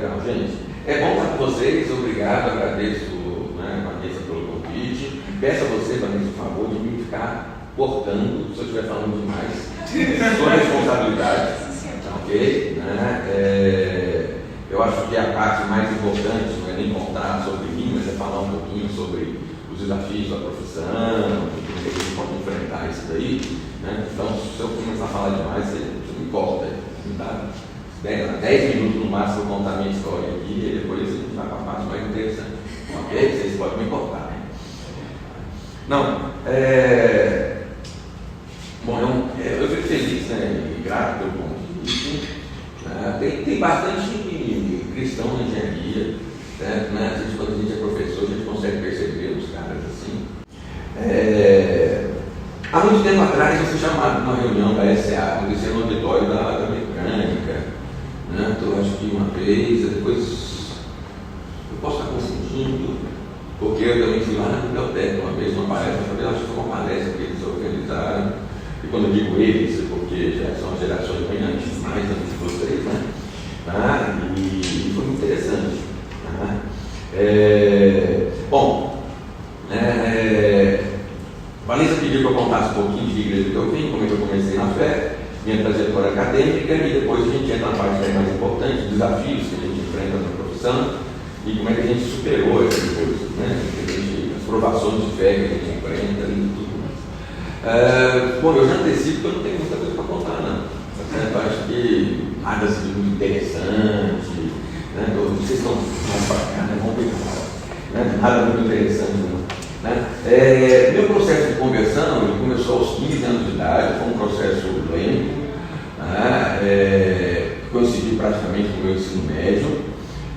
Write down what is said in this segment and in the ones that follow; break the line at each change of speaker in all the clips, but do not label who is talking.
legal. Gente, é bom estar com vocês, obrigado, agradeço, né, Vanessa, pelo convite. Peço a você, Vanessa, por favor, de me ficar cortando, se eu estiver falando demais, sua responsabilidade, ok? Né? Eu acho que a parte mais importante não é nem contar sobre mim, mas é falar um pouquinho sobre os desafios da profissão, como a gente pode enfrentar isso daí, né? Então, se eu começar a falar demais, você me corta, me dá 10 minutos no máximo para contar a minha história aqui, e depois a gente vai para a parte mais interessante, ok? Vocês podem me cortar, né? Não, bom, eu fico feliz, né, e grato pelo convite. Tem bastante cristão na engenharia, certo? Né? Às vezes, quando a gente é professor, a gente consegue perceber os caras assim. Há muito tempo atrás, eu fui chamado para uma reunião da SA, aconteceu no auditório da mecânica, né? Então, acho que uma vez, depois eu posso estar confundindo, porque eu também fui lá na biblioteca uma vez, uma palestra, eu acho que foi uma palestra que eles organizaram, e quando eu digo eles, é porque já são gerações bem antes, mais antes de vocês, né? E foi muito interessante. Bom, Vanessa pediu que eu contasse um pouquinho de igreja que eu vim, como é que eu comecei na fé, minha trajetória acadêmica, e depois a gente entra na parte mais importante, desafios que a gente enfrenta na profissão e como é que a gente superou essas coisas, né? As provações de fé que a gente enfrenta e tudo mais. Bom, eu já antecipo que eu não tenho muita coisa para contar, não. Eu acho que nada assim muito interessante, né? Vocês estão para cá, né? Vamos ver, né? Nada muito interessante, não. Né? Meu processo de conversão ele começou aos 15 anos de idade, foi um processo lento, né? Coincidiu praticamente com o meu ensino médio,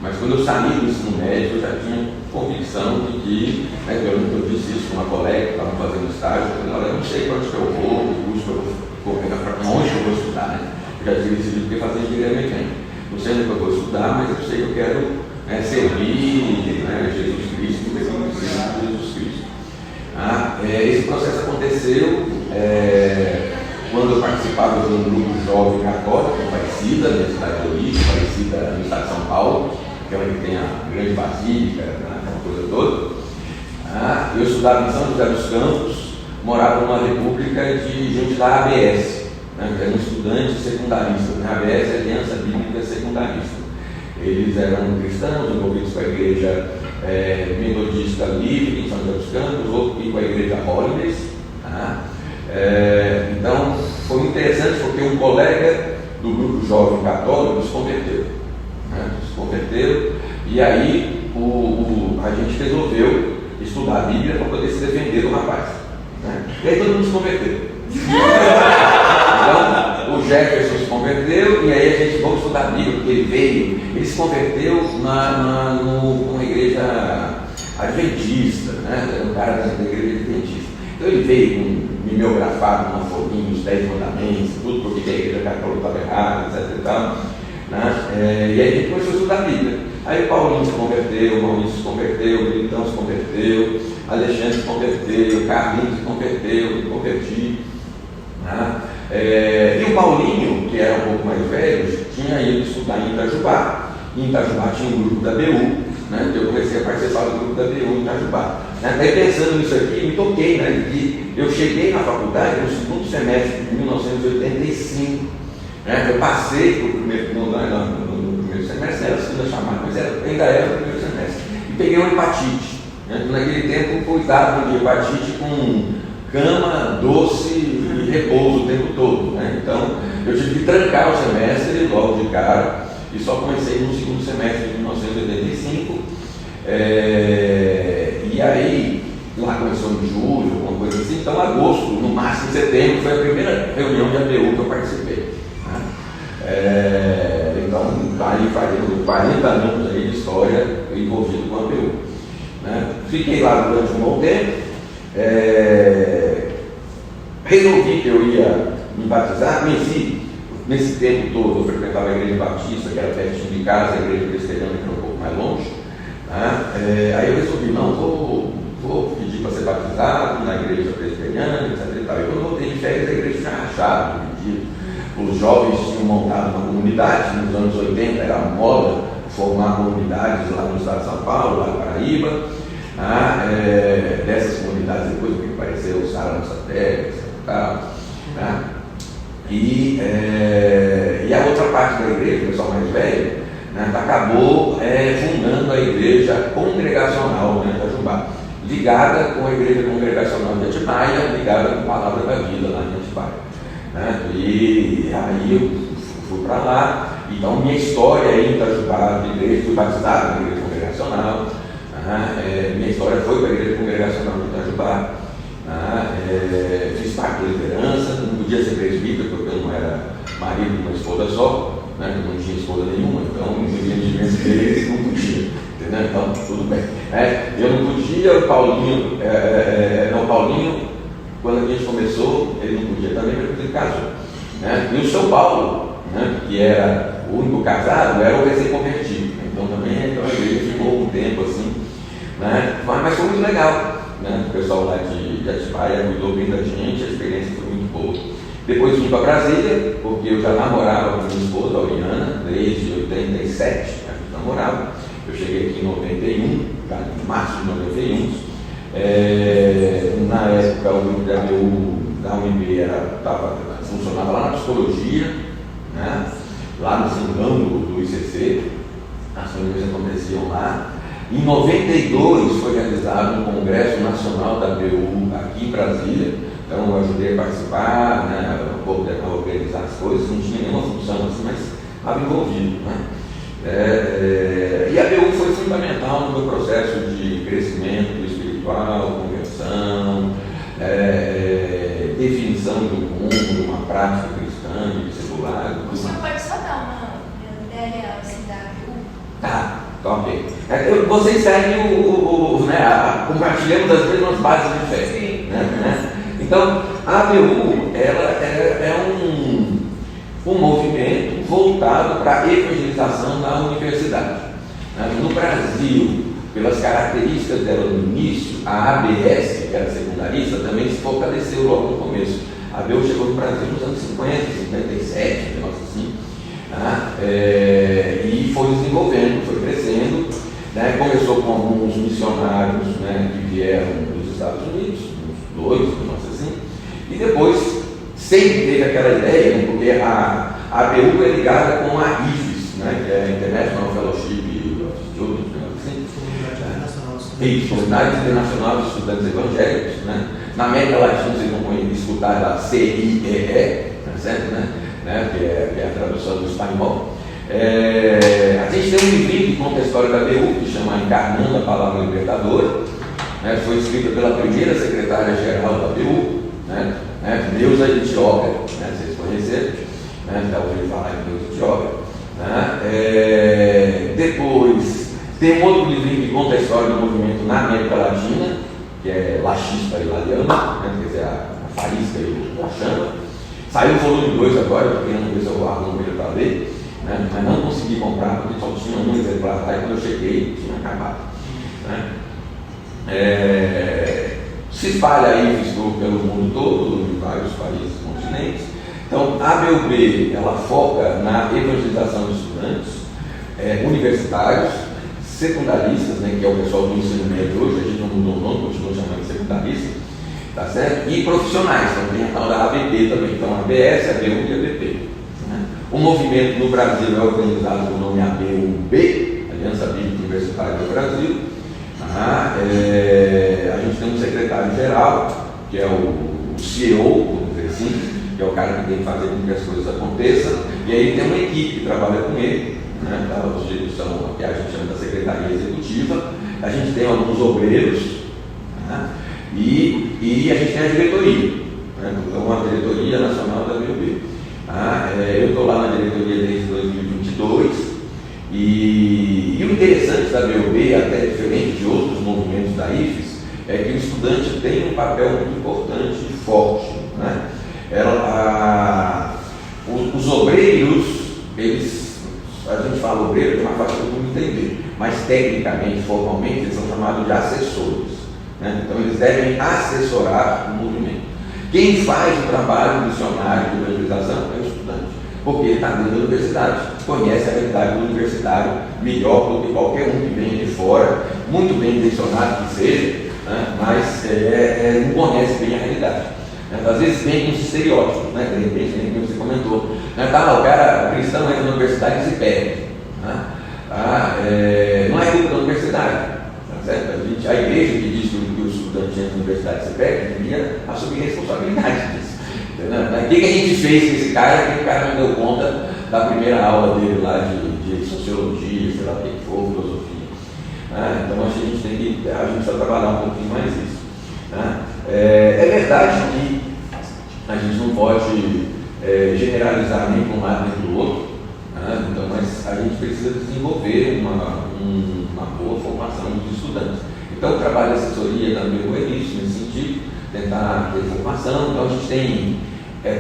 mas quando eu saí do ensino médio eu já tinha convicção de que, né, eu disse isso com uma colega que estava fazendo estágio, eu falei, olha, eu não sei para onde que eu vou, que curso que eu vou pegar, para onde eu vou estudar, né? Eu já tinha decidido que ia fazer engenharia mecânica. Não sei onde que eu vou estudar, mas eu sei que eu quero servir, né, Jesus Cristo, Jesus Cristo. Esse processo aconteceu quando eu participava de um grupo jovem católico, Aparecida, na cidade de origem, Aparecida no estado de São Paulo, que é onde tem a grande basílica, né, aquela coisa toda. Eu estudava em São José dos Campos, morava numa república de gente da ABS, né, que era um estudante secundarista. A ABS é Aliança Bíblica Secundarista. Eles eram cristãos, envolvidos com a igreja metodista livre em São José dos Campos, outro com a igreja Holidays. Então, foi muito interessante porque um colega do grupo jovem católico se converteu. Se converteu, e aí a gente resolveu estudar a Bíblia para poder se defender do rapaz. E aí todo mundo se converteu. Então, o Jefferson se converteu, e aí a gente vamos estudar a Bíblia, porque ele se converteu numa igreja adventista, né? Era um cara da igreja adventista. Então ele veio com mimeografado numa folhinha, os 10 mandamentos, tudo porque a igreja católica estava errada, etc e tal. E aí a gente começou a estudar a Bíblia. Aí o Paulinho se converteu, o Maurício se converteu, o Militão se converteu, Alexandre se converteu, o Carlinhos se converteu, eu me converti. E o Paulinho, que era um pouco mais velho, tinha ido estudar em Itajubá. Em Itajubá tinha um grupo da BU, né? Eu comecei a participar do grupo da BU em Itajubá. Aí pensando nisso aqui, me toquei, né? Que eu cheguei na faculdade no segundo semestre de 1985. Eu passei para o primeiro, no primeiro semestre, era a segunda chamada, mas ainda era o primeiro semestre. E peguei uma hepatite. Naquele tempo eu cuidava de hepatite com cama, doce e repouso o tempo todo. Então eu tive que trancar o semestre logo de cara e só comecei no segundo semestre de 1985. E aí, lá começou em julho, alguma coisa assim, então agosto, no máximo setembro, foi a primeira reunião de ABU que eu participei. Então, está aí fazendo 40 anos aí de história envolvido com a ABU. Fiquei lá durante um bom tempo, resolvi que eu ia me batizar, conheci, nesse tempo todo, eu frequentava a igreja batista, que era pertinho de casa, a igreja presbiteriana, que era um pouco mais longe. Aí eu resolvi, não, vou pedir para ser batizado na igreja presbiteriana, etc. E quando eu voltei de férias, a igreja tinha rachado, os jovens tinham montado uma comunidade, nos anos 80 era moda formar comunidades lá no estado de São Paulo, lá no Paraíba. Dessas comunidades depois que apareceu o Sara Nossa Terra, tal. E a outra parte da igreja, o pessoal mais velho, acabou fundando a igreja congregacional de Itajubá, ligada com a igreja congregacional de Atibaia, ligada com a Palavra da Vida lá em Atibaia. E aí eu fui para lá. Então minha história em Itajubá de igreja, fui batizado na igreja congregacional. Minha história foi para a igreja congregacional de Itajubá. Fiz parte da liderança, não podia ser presbítero porque eu não era marido de uma esposa só, eu não tinha esposa nenhuma, então os entendimentos deles não podia, entendeu? Então tudo bem. Eu não podia, o Paulinho, quando a gente começou, ele não podia também, porque ele casou. E o São Paulo, que era o único casado, era o recém-convertido. Então também a igreja ficou um tempo assim, mas foi muito legal. O pessoal lá de Atibaia cuidou bem da gente, a experiência foi muito boa. Depois vim para Brasília, porque eu já namorava com minha esposa, a Oriana, desde 87, a gente namorava. Eu cheguei aqui em 91, já em março de 91. Na época, o grupo da UNB funcionava lá na psicologia, lá no fundão do ICC, as reuniões aconteciam lá. Em 92 foi realizado um Congresso Nacional da ABU aqui em Brasília, então eu ajudei a participar, a organizar as coisas, não tinha nenhuma função assim, mas estava envolvido. E a ABU foi fundamental no meu processo de crescimento espiritual, conversão, definição de um mundo, de uma prática cristã, de discipulado.
O senhor pode só dar uma ideia assim da ABU?
Tá, ok. Vocês seguem compartilhamos as mesmas bases de fé.
Sim.
Então, a ABU ela é um movimento voltado para a evangelização na universidade. No Brasil, pelas características dela no início, a ABS, que era secundarista, também se fortaleceu logo no começo. A ABU chegou no Brasil nos anos 50, 57, negócio assim. E foi desenvolvendo, foi crescendo. Começou com alguns missionários que vieram dos Estados Unidos, uns 2, negócio assim. E depois sempre teve aquela ideia, porque a ABU é ligada com a IFES, que é a International Fellowship of Students, Comunidade Internacional de Estudantes Evangélicos. Na América Latina vocês vão escutar da CIEE, certo? Que é a tradução do espanhol. A gente tem um livrinho que conta a história da ABU, que chama Encarnando a Palavra Libertadora. Foi escrita pela primeira secretária-geral da ABU, Neuza Itioga, vocês conheceram, já ouviram falar em Neuza Itioga. Depois tem um outro livrinho que conta a história do movimento na América Latina, que é La Chispa e La Llama, quer dizer, a faísca e a chama. Saiu o volume 2 agora, eu estou querendo ver se eu arrumo ele para ler, mas não consegui comprar, porque só tinha um exemplar lá e quando eu cheguei tinha acabado. Se espalha aí pelo mundo todo, em vários países e continentes. Então, a ABUB, ela foca na evangelização de estudantes universitários, secundaristas, que é o pessoal do ensino médio hoje, a gente não mudou o nome, continua chamando de secundarista, tá certo? E profissionais, então tem a tal da ABP também, então a ABS, a ABU e a ABP. O movimento no Brasil é organizado com o nome ABUB, Aliança Bíblica Universitária do Brasil. A gente tem um secretário-geral, que é o CEO, vamos dizer assim, que é o cara que tem que fazer com que as coisas aconteçam, e aí tem uma equipe que trabalha com ele, os são que a gente chama da Secretaria Executiva. A gente tem alguns obreiros, e a gente tem a diretoria, então a diretoria nacional da ABUB. Eu estou lá na diretoria desde 2022 e o interessante da ABUB, até diferente de outros movimentos da IFES, é que o estudante tem um papel muito importante e forte. Os obreiros, a gente fala obreiro que é mais fácil todo mundo entender, mas tecnicamente, formalmente, eles são chamados de assessores. Então eles devem assessorar o movimento. Quem faz o trabalho missionário de evangelização é o estudante, porque ele está dentro da universidade. conhece a realidade do universitário melhor do que qualquer um que venha de fora, muito bem intencionado que seja, né? Mas não conhece bem a realidade. Às vezes vem com estereótipos, né? De repente, como você comentou, né? O cara cristão entra na universidade e se perde. Né? Não é culpa da universidade. Tá certo? A igreja que diz que o estudante entra na universidade e se perde, deveria assumir a responsabilidade disso. O que a gente fez com esse cara que o cara não deu conta da primeira aula dele lá de sociologia, sei lá o que for, filosofia. Então acho que a gente precisa trabalhar um pouquinho mais isso. É verdade que a gente não pode generalizar nem para um lado nem para o outro, então, mas a gente precisa desenvolver uma boa formação dos estudantes. Então o trabalho de assessoria da ABU é isso, nesse sentido, tentar ter formação. Então a gente tem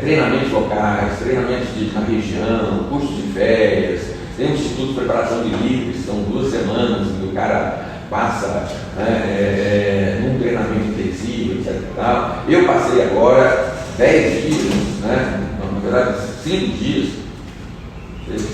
treinamentos locais, treinamentos na região, cursos de férias, tem um instituto de preparação de líderes, são 2 semanas que o cara passa num treinamento intensivo, etc. Eu passei agora 10 dias, na verdade 5 dias,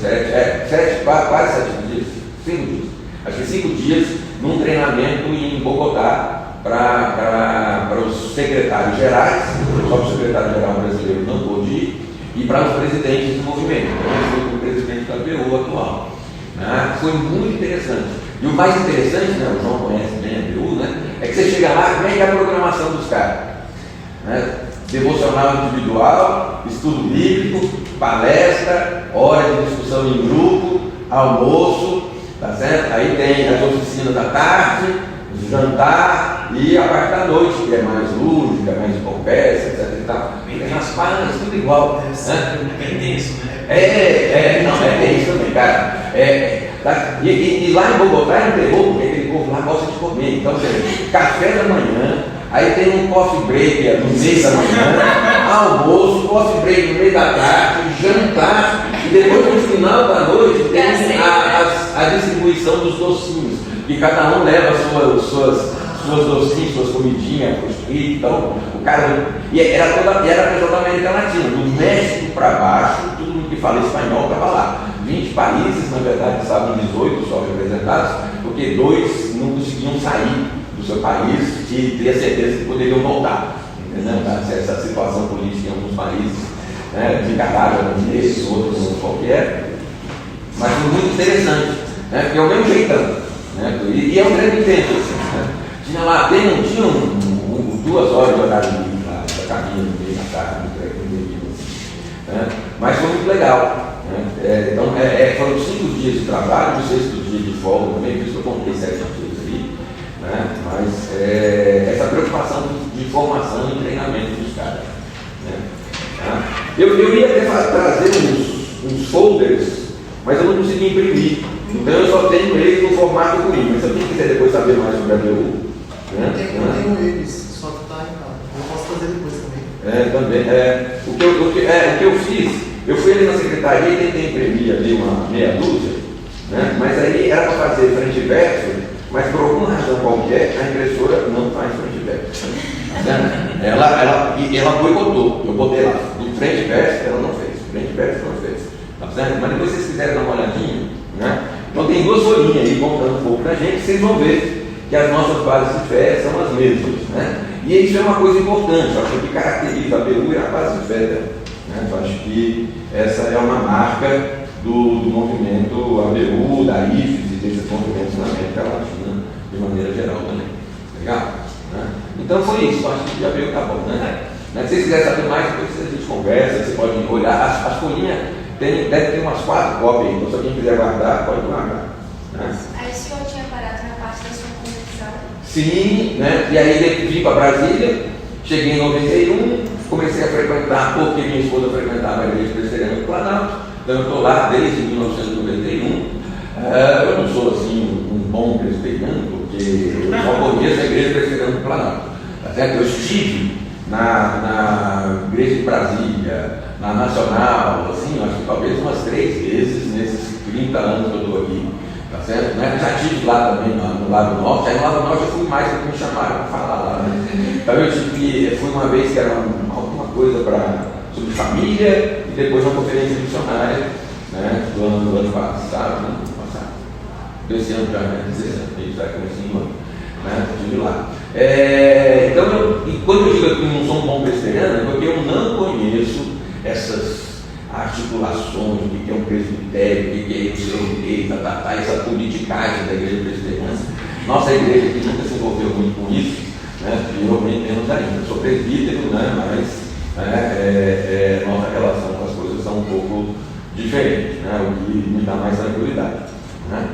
7, quase 7 dias, 5 dias, acho que 5 dias num treinamento em Bogotá para os secretários gerais, só que o secretário-geral brasileiro não pôde ir, e para os presidentes do movimento. Eu fui o presidente da ABU atual. Foi muito interessante. E o mais interessante, o João conhece bem a ABU, é que você chega lá, como é que é a programação dos caras? Devocional individual, estudo bíblico, palestra, hora de discussão em grupo, almoço, tá certo? Aí tem as oficinas da tarde, jantar e a parte da noite, que é mais lúdica, mais conversa, etc. E tal. Tem as páginas, tudo igual.
Bem denso, né?
É isso também, cara. E lá em Bogotá é um terror, porque aquele povo lá gosta de comer. Então, tem café da manhã, aí tem um coffee break no meio da manhã, almoço, coffee break no meio da tarde, jantar, e depois no final da noite tem a distribuição dos docinhos, que cada um leva suas docinhos, suas comidinhas, então o cara. E era a pessoa da América Latina, do México para baixo, todo mundo que fala espanhol estava lá. 20 países, na verdade, estavam 18 só representados, porque 2 não conseguiam sair do seu país e ter a certeza que poderiam voltar. Entendeu? Essa situação política em alguns países, de Catarina, nesse, outros qualquer, mas foi muito interessante, porque é o mesmo jeitão, e é um grande tempo. Tinha lá, tinha 2 horas de horário da cabine no meio da tarde, mas foi muito legal. Então, foram 5 dias de trabalho, o 6º dia de folga também, por isso que eu contei 7 dias ali, mas essa preocupação de formação e treinamento dos caras. Eu ia até trazer uns folders, mas eu não consegui imprimir, então eu só tenho eles no formato ruim, mas se alguém quiser depois saber mais sobre a ABU,
eu tenho eles, só que está em casa, eu posso fazer depois também.
Também, o que eu fiz, eu fui ali na secretaria e tentei imprimir ali uma meia dúzia, mas aí era para fazer frente e verso, mas por alguma razão qualquer, a impressora não faz frente e verso. Ela boicotou, eu botei lá, do frente e verso ela não fez, frente e verso não fez. Tá certo? Mas depois vocês quiserem dar uma olhadinha, então tem 2 folhinhas aí contando um pouco pra gente, vocês vão ver que as nossas bases de fé são as mesmas. E isso é uma coisa importante, eu acho que caracteriza a ABU e a base de fé. Eu acho que essa é uma marca do movimento ABU, da IFES e desses movimentos na América Latina, de maneira geral também. Legal? Então foi isso, acho que já veio, tá bom, Se vocês quiserem saber mais, depois a gente conversa, você pode olhar. As folhinhas deve ter umas 4 cópias aí, então se alguém quiser guardar, pode guardar.
Aí o senhor tinha parado na parte da sua conversão?
Sim, e aí vim para Brasília, cheguei em 91, comecei a frequentar, porque minha esposa frequentava a igreja presbiteriana do Planalto, então eu estou lá desde 1991. Eu não sou assim um bom presbiteriano, porque eu só conheço a igreja presbiteriana do Planalto. Tá certo? Eu estive na igreja de Brasília, na Nacional, assim, acho que talvez umas 3 vezes nesses 30 anos que eu estou aqui. Tá certo? Já estive lá também no lado norte, aí no lado norte eu fui mais porque me chamaram para falar lá. Então eu fui uma vez que era alguma coisa sobre família e depois uma conferência missionária, né, do ano passado, né? Desse ano já, né? Já comecei no ano, né? Estive lá. Então, e quando eu digo que eu não sou um bom presbiteriano, é porque eu não conheço essas articulações, o que é um presbitério, o que é o seu essa politicagem da igreja presbiteriana. Nossa igreja aqui nunca se envolveu muito com isso, né? E eu bem menos ainda. Eu sou presbítero, né? Mas nossa relação com as coisas são um pouco diferente, né? O que me dá mais tranquilidade, né?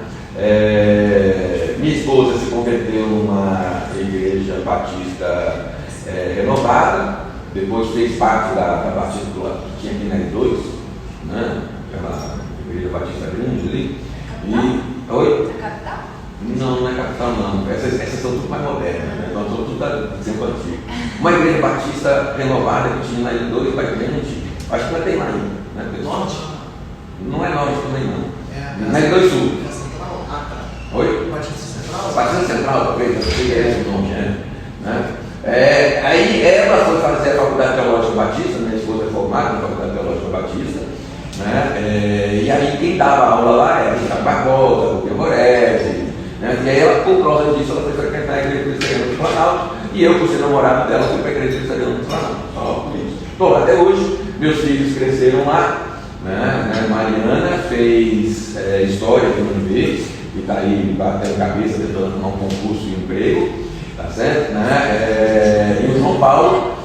Minha esposa se converteu numa igreja batista renovada, depois fez parte da batista que tinha aqui na R2, né? Aquela igreja batista grande ali. Oi?
Na capital?
Não é capital não, essas são tudo mais modernas, né? Então são tudo do tempo antigo. Uma igreja batista renovada que tinha na R2, mas bem antiga. Acho que não tem lá ainda, né?
Norte?
Não é norte também não.
É,
Na R2 Sul.
É Central? Ah, tá.
Oi?
Batista Central?
Batista Central, talvez, eu sei que é esse o nome, né? Aí ela foi fazer a Faculdade Teológica Batista, minha esposa é formada na Faculdade Teológica Batista, né? E aí quem dava aula lá era Ricardo Barbosa, o Morese, né? E aí ela, por causa disso, ela foi frequentar a igreja presbiteriana do Planalto, e eu, por ser namorado dela, fui para a igreja presbiteriana do Planalto. Só por isso. Estou lá até hoje, meus filhos cresceram lá, né? Mariana fez História aqui no UNB, e está aí batendo cabeça, tentando arrumar um concurso de emprego, tá certo? Né? E o João Paulo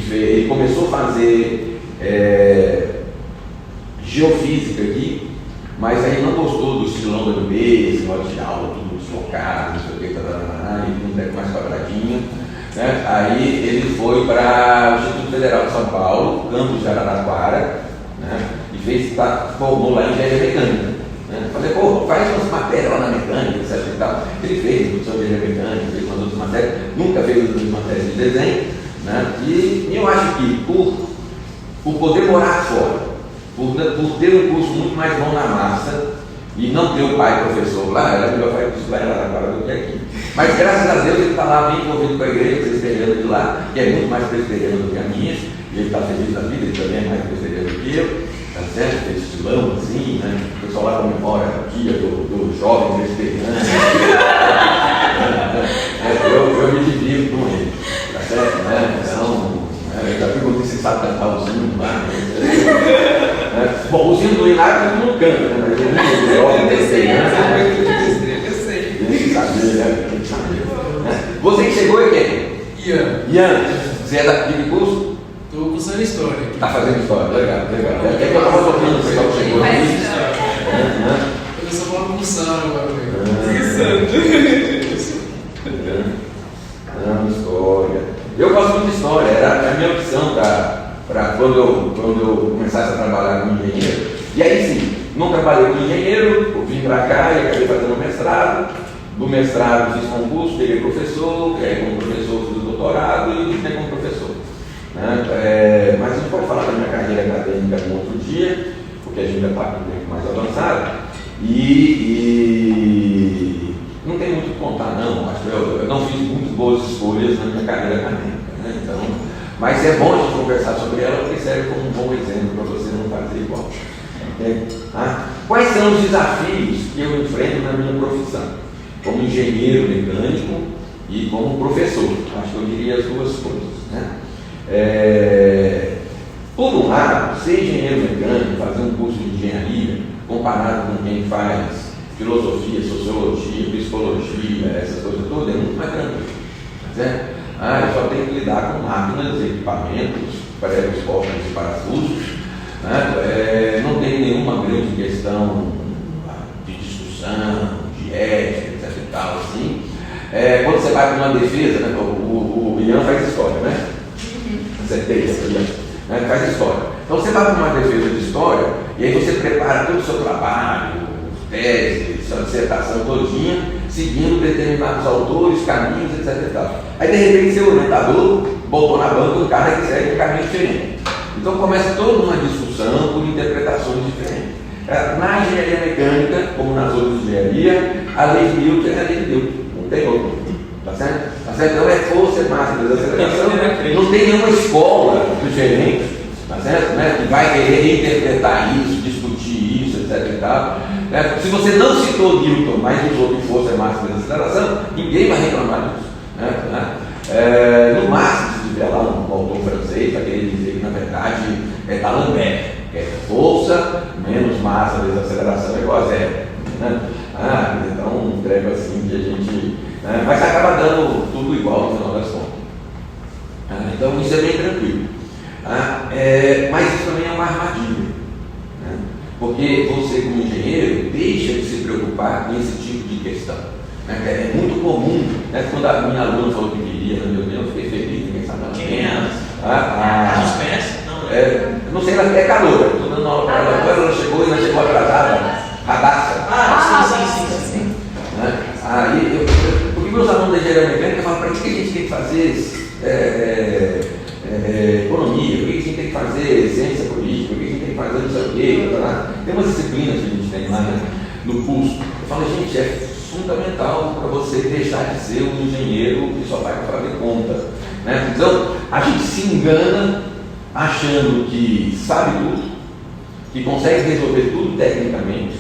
ele começou a fazer geofísica aqui, mas aí não gostou do estilão do UNB, esse modo de aula, tudo deslocado, não sei o que, e tudo mais quadradinho. Né? Aí ele foi para o Instituto Federal de São Paulo, campus de Araraquara, né? E formou lá em engenharia mecânica. Né? Falei, faz umas matérias lá na mecânica, etc. E tal. Ele fez produção de engenharia mecânica, fez umas outras matérias, nunca fez outras matérias de desenho. Né? E eu acho que por poder morar fora, por ter um curso muito mais mão na massa, e não ter o pai professor lá, era melhor fazer isso lá em Araraquara do que aqui. Mas graças a Deus ele está lá bem envolvido com a igreja presbiteriana de lá, que é muito mais presbiteriana do que a minha, e ele está feliz da vida, ele também é mais presbiteriano do que eu, tá certo? Tem estilão assim, né? O pessoal lá comemora o dia do jovem presbiteriano. Eu me divido com ele, tá certo? Né? Então, eu já perguntei se sabe cantar o sino lá. Bom, o sino do Hilário todo mundo canta, né? Mas ele não é jovem presbiteriano. Você que chegou é quem? Ian. Você é de que curso?
Estou cursando História.
Está fazendo História, legal. É que eu estava tocando o pessoal que chegou aqui.
Eu só falo cursando agora.
História. Eu gosto muito de História, era a minha opção para quando eu começasse a trabalhar como engenheiro. E aí sim, não trabalhei como engenheiro, eu vim para cá e acabei fazendo mestrado. Do mestrado fiz concurso, peguei professor, e aí como professor fiz o doutorado e fiquei como professor. Né? Mas a gente pode falar da minha carreira acadêmica um outro dia, porque a gente já está com um tempo mais avançado. E não tem muito o que contar não, acho que eu não fiz muito boas escolhas na minha carreira acadêmica. Né? Então, mas é bom a gente conversar sobre ela porque serve como um bom exemplo para você não fazer igual. Quais são os desafios que eu enfrento na minha profissão? Como engenheiro mecânico e como professor. Acho que eu diria as duas coisas. Né? Por um lado, ser engenheiro mecânico, fazer um curso de engenharia, comparado com quem faz filosofia, sociologia, psicologia, essas coisas todas, é muito mais tranquilo. Certo? Eu só tenho que lidar com máquinas, equipamentos, pregos, postos e parafusos. Né? Não tem nenhuma grande questão de discussão, de ética, etc e tal, assim. Quando você vai para uma defesa, né, o Ian faz história, né? Acertei, né? Faz história. Então você vai para uma defesa de história e aí você prepara todo o seu trabalho, tese, sua dissertação todinha, seguindo determinados autores, caminhos, etc e tal. Aí de repente seu orientador botou na banca um cara que segue um caminho diferente. Então começa toda uma discussão por interpretações diferentes. Na engenharia mecânica, como nas outras engenharias, a lei de Newton é a lei de Newton, não tem outro. Tá certo? Então é força máxima de aceleração. Não tem nenhuma escola diferente. Tá certo? certo? Né? Que vai querer interpretar isso, discutir isso, etc. E tal, né? Se você não citou Newton, mas usou que força é máxima da aceleração, ninguém vai reclamar disso. No máximo, se tiver lá um autor francês, vai querer dizer que na verdade é D'Alembert, que é força menos massa vezes aceleração é igual a zero. Né? Então um treco assim que a gente. Mas acaba dando tudo igual no final das contas. Então isso é bem tranquilo. Mas isso também é uma armadilha. Né? Porque você, como engenheiro, deixa de se preocupar com esse tipo de questão. É muito comum, né? Quando a minha aluna falou que queria, na minha opinião, eu fiquei feliz, ninguém sabe nada.
Quem é? Nos conhece?
Não sei, ela é caloura. Estou dando aula para ela agora, ela chegou atrasada. Radassa.
Sim.
Porque meus alunos da engenharia mecânica falam para que a gente tem que fazer economia, por que a gente tem que fazer ciência política, por que a gente tem que fazer não sei o quê. Tem umas disciplinas que a gente tem lá, né, no curso. Eu falo, gente, é fundamental para você deixar de ser um engenheiro que só vai fazer conta. Né? Então, a gente se engana achando que sabe tudo, que consegue resolver tudo tecnicamente,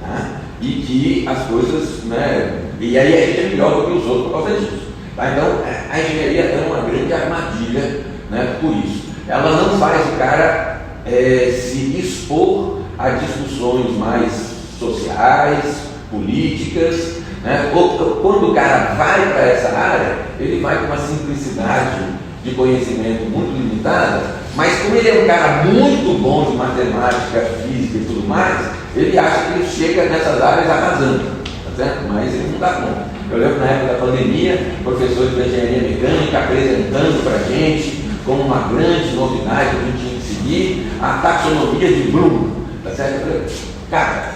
tá? E que as coisas, né? E aí a gente é melhor do que os outros por causa disso. Tá? Então, a engenharia é uma grande armadilha, né, por isso. Ela não faz o cara se expor a discussões mais sociais, políticas, né? Quando o cara vai para essa área, ele vai com uma simplicidade de conhecimento muito limitada, mas como ele é um cara muito bom de matemática, física e tudo mais, ele acha que ele chega nessas áreas arrasando, tá certo? Mas ele não dá conta. Eu lembro na época da pandemia, professores de engenharia mecânica apresentando para a gente como uma grande novidade que a gente tinha que seguir a taxonomia de Bloom, tá certo? Eu falei, cara,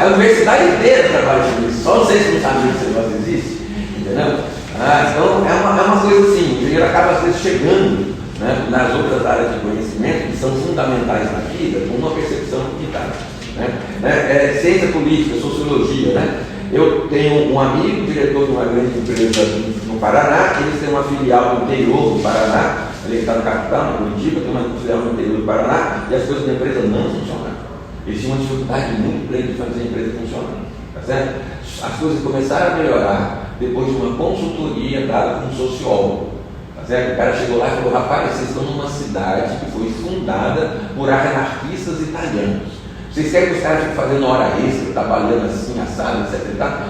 a universidade inteira trabalha com isso, só vocês que não sabem que esse negócio existe, entendeu? Então é uma coisa assim, o engenheiro acaba às vezes chegando, né, nas outras áreas de conhecimento que são fundamentais na vida com uma percepção limitada. Ciência política, sociologia, né? Eu tenho um amigo, diretor de uma grande empresa no Paraná, eles têm uma filial no interior do Paraná, ele está no capital, na Curitiba, tem uma filial no interior do Paraná, e as coisas da empresa não funcionaram. Eles tinham uma dificuldade muito grande de fazer a empresa funcionar. Tá certo? As coisas começaram a melhorar depois de uma consultoria dada por um sociólogo. Tá certo? O cara chegou lá e falou, rapaz, vocês estão numa cidade que foi fundada por anarquistas italianos. Vocês querem que os caras fiquem fazendo hora extra, trabalhando assim, assado, etc.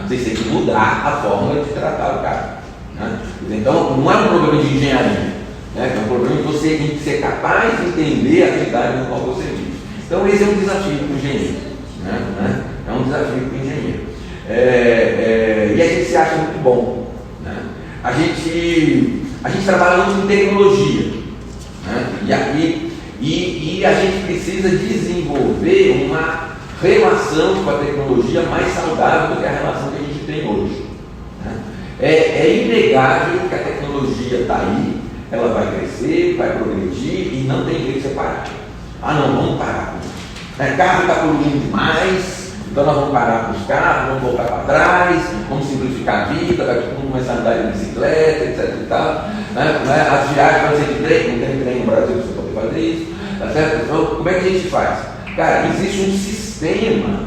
Vocês têm que mudar a forma de tratar o cara. Né? Então, não é um problema de engenharia. Né? É um problema de você tem que ser capaz de entender a atividade no qual você vive. Então, esse é um desafio para o engenheiro. Né? É um desafio para o engenheiro. E a gente se acha muito bom. Né? A gente trabalha muito com tecnologia. Né? E a gente precisa desenvolver uma relação com a tecnologia mais saudável do que a relação que a gente tem hoje. Né? É inegável que a tecnologia está aí, ela vai crescer, vai progredir e não tem jeito de separar. Não, vamos parar. O carro está poluindo demais, então nós vamos parar com os carros, vamos voltar para trás, vamos simplificar a vida, vai todo mundo começar a andar de bicicleta, etc. E tal. As viagens vão ser de trem, não tem trem no Brasil para você poder fazer isso. Tá certo? Então, como é que a gente faz? Cara, existe um sistema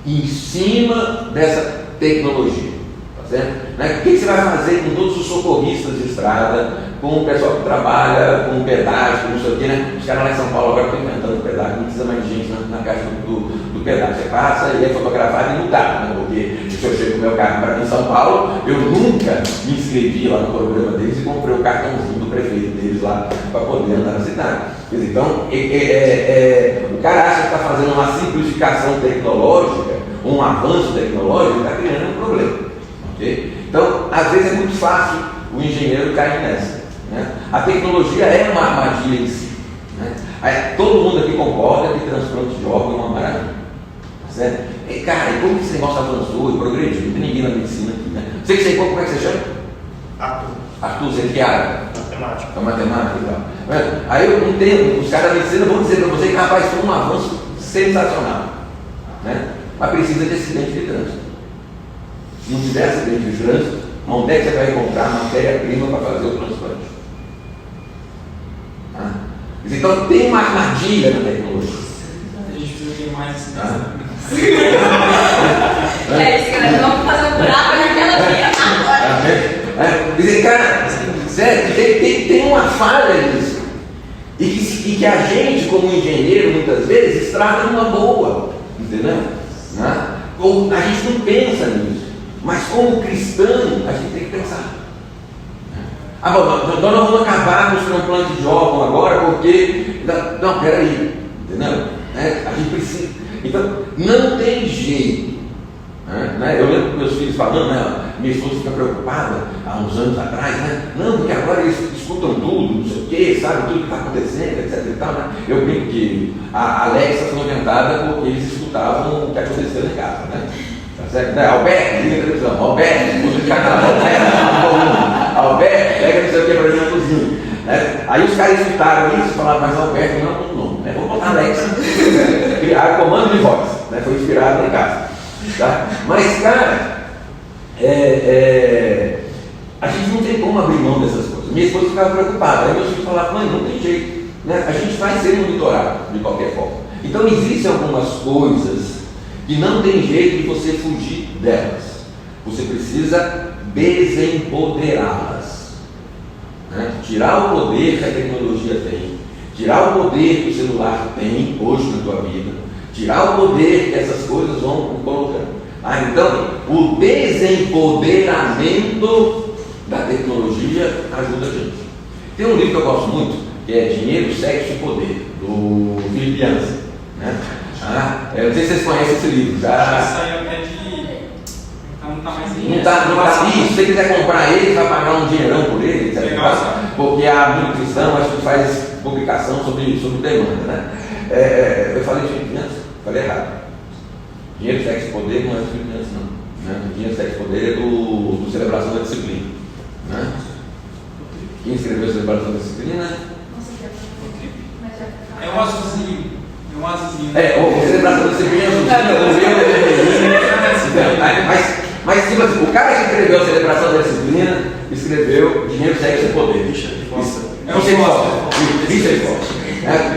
em cima dessa tecnologia. Tá certo? O que você vai fazer com todos os socorristas de estrada, com o pessoal que trabalha com pedágio, não sei o quê, né? Os caras lá em São Paulo agora estão inventando pedágio, não precisa mais de gente na caixa do pedágio. Você passa e é fotografado e não dá, né? Porque se eu chego com o meu carro para mim em São Paulo, eu nunca me inscrevi lá no programa deles e comprei o cartãozinho do prefeito deles lá para poder andar na cidade. Então, o cara acha que está fazendo uma simplificação tecnológica, um avanço tecnológico, está criando um problema. Okay? Então, às vezes é muito fácil o engenheiro cair nessa. Né? A tecnologia é uma armadilha em si. Né? Todo mundo aqui concorda que transplante de órgão é uma maravilha. Tá certo? Cara, e como que esse negócio avançou e progrediu? Não tem ninguém na medicina aqui. Né? Você que sei como é que você chama? Arthur, você que é área? Matemática. Matemática e tal. Aí eu não tenho, os caras da medicina vão dizer para você que, rapaz, foi um avanço sensacional. Né? Mas precisa de acidente de trânsito. Se não tiver acidente de trânsito, onde é que você vai encontrar matéria-prima para fazer o transplante? Então tem uma armadilha na tecnologia.
A gente precisa ter mais assim.
É isso, galera. Vamos fazer um buraco naquela via agora.
Quer dizer, cara, sério, tem uma falha nisso. E que a gente, como engenheiro, muitas vezes, trata numa boa. Entendeu? Né? A gente não pensa nisso. Mas como cristão, a gente tem que pensar. Bom, nós não vamos acabar com os transplantes de órgão agora, porque. Não, peraí. Entendeu? A gente precisa. Então, não tem jeito. Eu lembro que meus filhos falando, minha esposa fica preocupada há uns anos atrás, não, porque agora eles escutam tudo, não sei o quê, sabe tudo que está acontecendo, etc e tal, Eu brinco que a Alexa foi inventada porque eles escutavam o que acontecia em casa, Tá certo? Alberto, liga a televisão, Alberto, escuta de canal, Alberto, pega não sei o que para mim na cozinha. Aí os caras escutaram isso e falaram, mas Alberto não é todo nome, Vou botar Alexa. Criaram comando de voz, Foi inspirado em casa. Tá? Mas, cara, a gente não tem como abrir mão dessas coisas. Minha esposa ficava preocupada. Aí meus filhos falavam, mãe, não tem jeito. A gente vai ser monitorado de qualquer forma. Então, existem algumas coisas que não tem jeito de você fugir delas. Você precisa desempoderá-las. Tirar o poder que a tecnologia tem, tirar o poder que o celular tem hoje na tua vida, tirar o poder que essas coisas vão colocando. Então, o desempoderamento da tecnologia ajuda a gente. Tem um livro que eu gosto muito, que é Dinheiro, Sexo e Poder, do Philip Yancey. Eu não sei se vocês conhecem esse livro.
Já saiu até de. Então não está mais em.
Não está. Se você quiser comprar ele, vai pagar um dinheirão por ele, etc.
Legal,
porque a nutrição, acho que faz publicação sobre demanda. Eu falei de Yancey. Falei errado. Dinheiro, Sexo e Poder não é do Filipe Yancey, não. Dinheiro, Sexo e Poder é do Celebração da Disciplina. Quem escreveu Celebração da Disciplina?
É um azulzinho.
O Celebração da Disciplina mas tipo assim, o cara que escreveu a Celebração da Disciplina escreveu Dinheiro, Sexo e Poder. Richard Foster.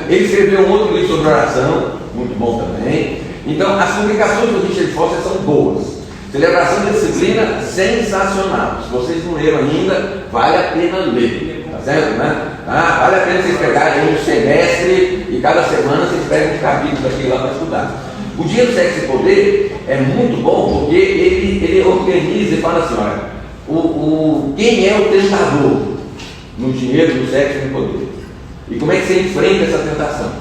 Ele escreveu um outro livro sobre oração, muito bom também. Então, as publicações do Richard Foster são boas. Celebração da Disciplina, sensacional. Se vocês não leram ainda, vale a pena ler. Tá certo? Vale a pena vocês pegarem um semestre e cada semana vocês pegam um capítulo daquilo lá para estudar. O Dinheiro, Sexo e Poder é muito bom porque ele organiza e fala assim, olha, quem é o tentador no dinheiro, no sexo e no poder? E como é que você enfrenta essa tentação?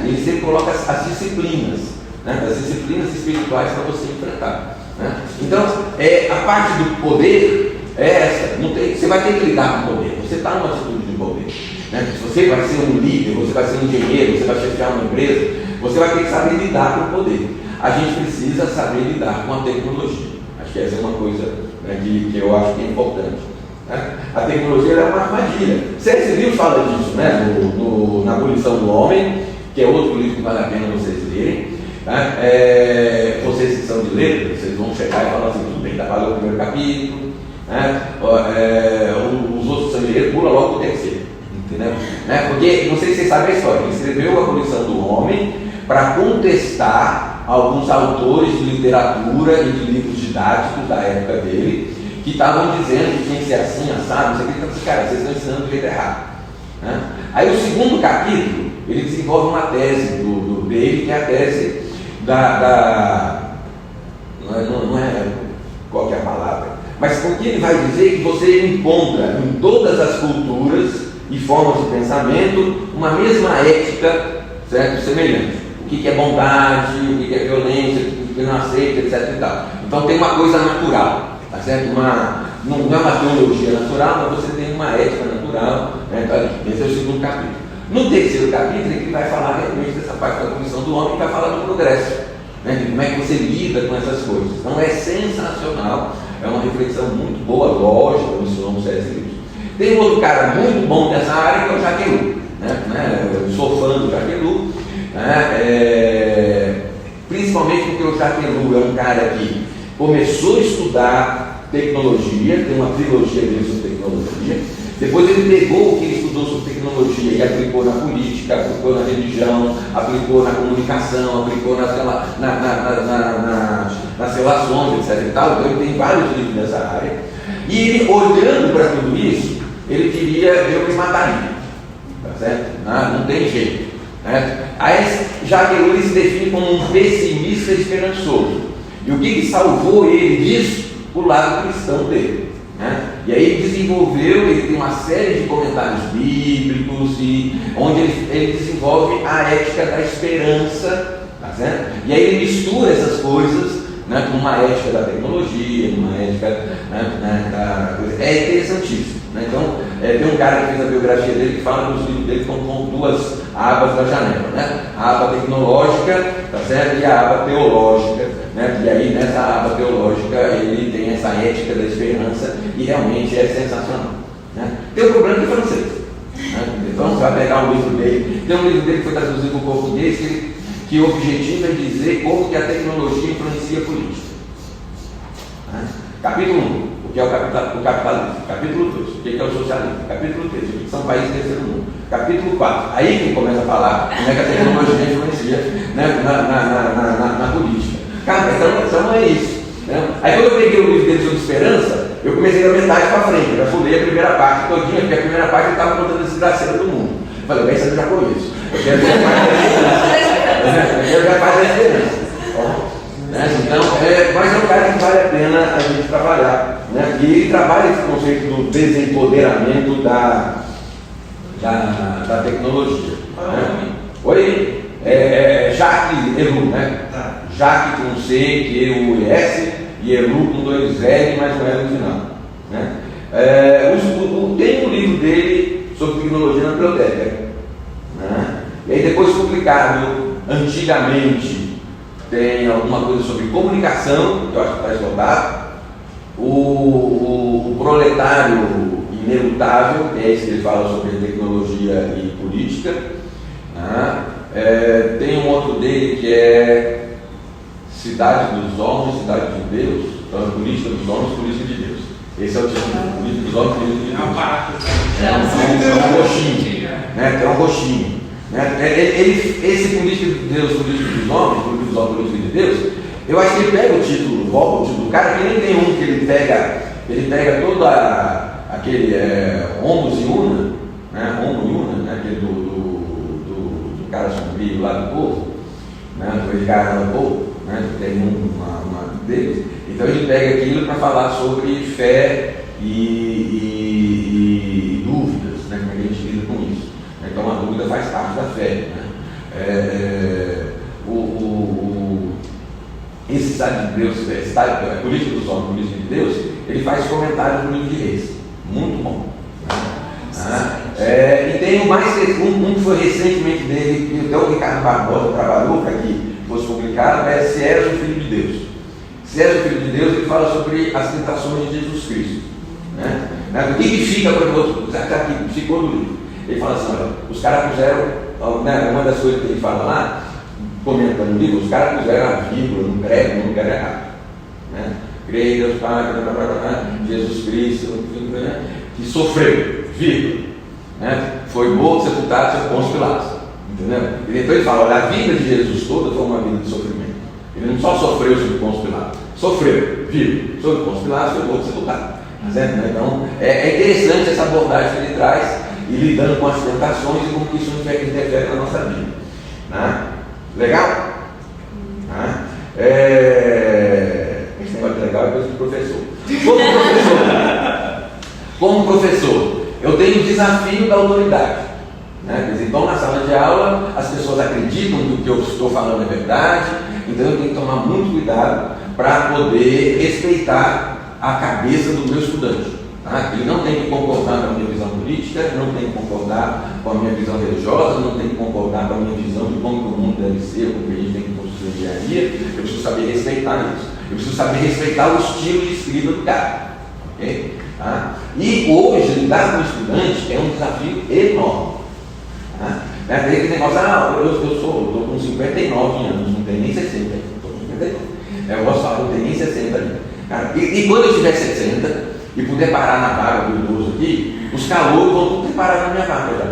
Ele sempre coloca as disciplinas, as disciplinas espirituais para você enfrentar. Então, a parte do poder é essa. Você vai ter que lidar com o poder. Você está numa atitude de poder. Se você vai ser um líder, você vai ser um engenheiro, você vai chefiar uma empresa, você vai ter que saber lidar com o poder. A gente precisa saber lidar com a tecnologia. Acho que essa é uma coisa que eu acho que é importante. A tecnologia é uma armadilha. C.S. Lewis fala disso, na Abolição do Homem, que é outro livro que vale a pena vocês lerem. Vocês que são de letras, vocês vão chegar e falar assim, tudo bem, valeu o primeiro capítulo, os outros são de letras, pula logo o terceiro, entendeu? Porque, não sei se vocês sabem a história, ele escreveu a Abolição do Homem para contestar alguns autores de literatura e de livros didáticos da época dele, que estavam dizendo que tinha que ser assim, assado, não sei o que, então, cara, vocês estão ensinando do jeito errado. Aí o segundo capítulo, ele desenvolve uma tese dele, que é a tese não é qual que é a palavra, mas o que ele vai dizer é que você encontra em todas as culturas e formas de pensamento uma mesma ética, certo? Semelhante. O que é bondade, o que é violência, o que não aceita, etc. E tal. Então tem uma coisa natural, tá certo? Não é uma teologia natural, mas você tem uma ética natural. Esse é o segundo capítulo. No terceiro capítulo, ele vai falar realmente dessa parte da Comissão do Homem, que vai falar do progresso, de como é que você lida com essas coisas. Então é sensacional, é uma reflexão muito boa, lógica, do senhor C.S. Lewis. Tem um outro cara muito bom nessa área, que é o Jacques Ellul. Eu sou fã do Jacques Ellul, principalmente porque o Jacques Ellul é um cara que começou a estudar tecnologia, tem uma trilogia dele sobre tecnologia, Depois ele pegou o que ele estudou sobre tecnologia e aplicou na política, aplicou na religião, aplicou na comunicação, aplicou nas relações, etc. E tal. Então ele tem vários livros nessa área. E ele, olhando para tudo isso, ele queria, eu me mataria. Tá certo? Não tem jeito. Né? Aí Jacques se define como um pessimista esperançoso. E o que salvou ele disso? O lado cristão dele. Né? E aí ele desenvolveu, ele tem uma série de comentários bíblicos, onde ele desenvolve a ética da esperança. Tá certo? E aí ele mistura essas coisas, né, com uma ética da tecnologia, uma ética, né, da coisa. É interessantíssimo. Né? Então, tem um cara que fez a biografia dele que fala nos livros dele com duas abas da janela, né? A aba tecnológica, tá certo? E a aba teológica, né? E aí nessa aba teológica ele tem essa ética da esperança e realmente é sensacional. Né? Tem um problema que é francês. Né? Então você vai pegar um livro dele, tem um livro dele que foi traduzido para o português que o objetivo é dizer como que a tecnologia influencia a política. Né? Capítulo 1. O que é o capitalismo? Capítulo 2, o que é o socialismo? Capítulo 3, o que são países do terceiro mundo? Capítulo 4, aí que ele começa a falar como é que a tecnologia influencia, né, na política. Cara, então é isso. Né? Aí quando eu peguei o livro dele sobre esperança, eu comecei da metade para frente, eu já pulei a primeira parte todinha, porque a primeira parte ele estava contando a desgraceira do mundo. Eu falei, bem, isso eu já conheço. Eu quero ver a parte da esperança. Eu quero ver a parte da esperança. Então, mas é um cara que vale a pena a gente trabalhar. Né? E ele trabalha esse conceito do desempoderamento da tecnologia. Né? Oi? Jacques Ellul, né? Jacques com C, Q-U-E-S, e Ellul com 2 L, mas não é no final. Né? Tem um livro dele sobre tecnologia na biblioteca. Né? E aí depois publicado antigamente. Tem alguma coisa sobre comunicação, que eu acho que está esgotado. O proletário inelutável, que é esse que ele fala sobre tecnologia e política. Né? Tem um outro dele que é Cidade dos Homens, Cidade de Deus. Então, política dos homens, política de Deus. Esse é o título, política dos homens, política de Deus. É um roxinho. Né? Tem um roxinho. Esse político de Deus, político dos homens, político de Deus, eu acho que ele pega o título, volta o título do cara, que nem tem um que ele pega toda aquele Homo e Una, né? Homo e Una, né? Aquele do cara sombrio lá do povo, né? Do cara lá do povo, né? Tem uma deles. Então ele pega aquilo para falar sobre fé e dúvidas, né? Como é que a gente lida com isso. Então a dúvida faz parte da fé. Né? Esse Cidade de Deus, política dos homens, política de Deus, ele faz comentários no livro de Reis. Muito bom. E tem um que foi recentemente dele, que até o Ricardo Barbosa trabalhou para que fosse publicado, é César, o Filho de Deus. César, o Filho de Deus, ele fala sobre as tentações de Jesus Cristo. Né? O que fica para o ficou no livro? Ele fala assim, olha, os caras puseram, né, uma das coisas que ele fala lá, comentando no livro, os caras puseram a vírgula no grego, no lugar errado. Né? Creio em Deus Pai, Jesus Cristo, que sofreu, vírgula. Né? Foi morto, sepultado, seu Pôncio Pilatos. Entendeu? E depois ele fala, olha, a vida de Jesus toda foi uma vida de sofrimento. Ele não só sofreu sobre Pôncio Pilatos, sofreu, vírgula, sobre Pôncio Pilatos, foi morto, sepultado. Tá certo? Então, é interessante essa abordagem que ele traz, e lidando com as tentações e como que isso interfere na nossa vida. Né? Legal? Esse negócio legal é coisa do professor. Como professor, eu tenho o desafio da autoridade. Né? Então, na sala de aula, as pessoas acreditam que o que eu estou falando é verdade, então eu tenho que tomar muito cuidado para poder respeitar a cabeça do meu estudante. Tá? Ele não tem que concordar com a minha visão política, não tem que concordar com a minha visão religiosa, não tem que concordar com a minha visão de como o mundo deve ser, como a gente tem que construir engenharia. Eu preciso saber respeitar isso. Eu preciso saber respeitar o estilo de escrita do cara. Okay? Tá? E hoje, lidar com o estudante é um desafio enorme. Tá? Tem aquele negócio, eu estou com 59 anos, não tenho nem 60, estou com 59. Eu gosto de falar, não tenho nem 60 ainda. E quando eu tiver 60, e puder parar na vaga do idoso aqui, os calouros vão tudo preparar na minha vaga já.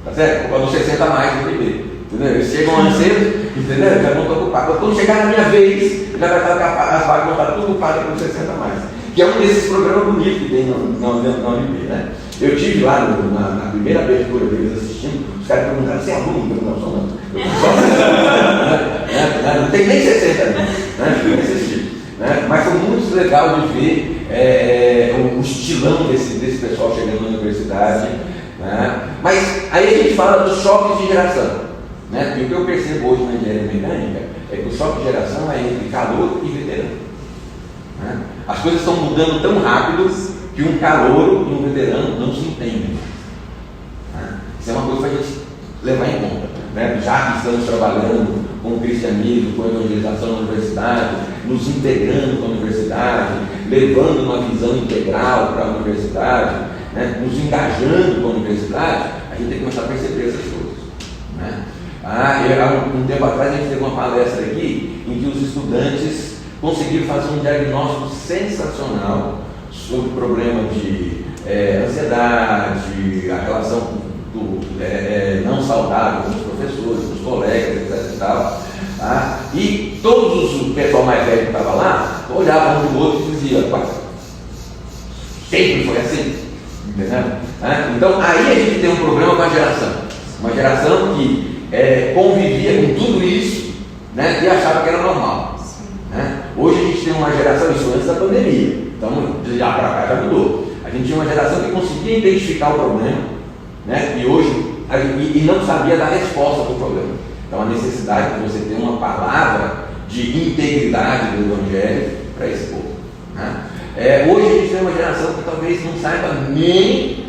Tá certo? Quando você senta mais no bebê. Entendeu? Eles chegam antes cedo, entendeu? Já não estão ocupados. Quando chegar na minha vez, já vai estar as vagas vão estar tudo ocupadas quando você senta mais. Que é um desses programas bonitos que tem na UNB, né? Eu tive lá na primeira abertura deles assistindo, os caras perguntaram se é aluno, eu não sou não. Não tem nem 60, né? Nem assistir. Né? Mas foi muito legal de ver o estilão desse pessoal chegando na universidade. Né? Mas aí a gente fala dos choques de geração. Né? E o que eu percebo hoje na engenharia mecânica é que o choque de geração é entre calor e veterano. Né? As coisas estão mudando tão rápido que um calouro e um veterano não se entendem. Né? Isso é uma coisa para a gente levar em conta. Né? Já que estamos trabalhando com o cristianismo, com a evangelização na universidade, nos integrando com a universidade, levando uma visão integral para a universidade, né? Nos engajando com a universidade, a gente tem que começar a perceber essas coisas. Né? Um tempo atrás a gente teve uma palestra aqui em que os estudantes conseguiram fazer um diagnóstico sensacional sobre o problema de ansiedade, a relação não saudável com os professores, com os colegas, etc. E tal, tá? E todos o pessoal mais velho que estava lá olhavam um do outro e diziam: sempre foi assim. Entendeu? Então aí a gente tem um problema com a geração. Uma geração que convivia com tudo isso, né, e achava que era normal. Né? Hoje a gente tem uma geração, isso antes da pandemia, então de lá para cá já mudou. A gente tinha uma geração que conseguia identificar o problema, né, e hoje e não sabia dar resposta para o problema. Então a necessidade de você ter uma palavra de integridade do Evangelho para esse povo. Né? Hoje a gente tem uma geração que talvez não saiba nem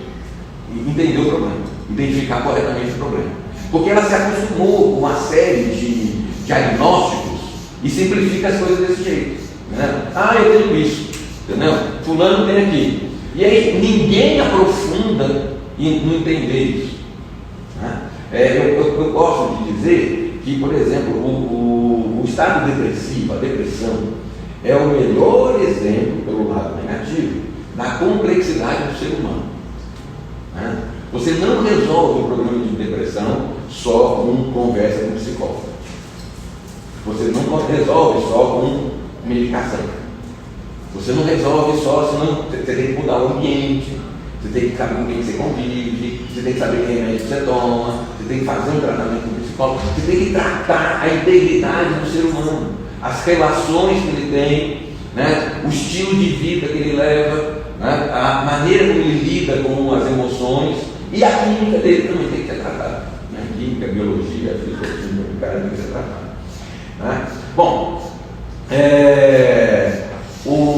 entender o problema, identificar corretamente o problema, porque ela se acostumou com uma série de diagnósticos e simplifica as coisas desse jeito. Né? Eu tenho isso, entendeu? Fulano tem aqui. E aí ninguém aprofunda em não entender isso. Né? Eu gosto de dizer que, por exemplo, o estado depressivo, a depressão, é o melhor exemplo, pelo lado negativo, da complexidade do ser humano. Né? Você não resolve o problema de depressão só com conversa com o psicólogo. Você não resolve só com medicação. Você não resolve só, senão você tem que mudar o ambiente, você tem que saber com quem você convive, você tem que saber que remédio você toma, você tem que fazer um tratamento com o psicólogo, você tem que tratar a integridade do ser humano, as relações que ele tem, né? O estilo de vida que ele leva, né? A maneira como ele lida com as emoções, e a química dele também tem que ser tratada. Né? A química, a biologia, a filosofia, o cara tem que ser tratado. Né? Bom,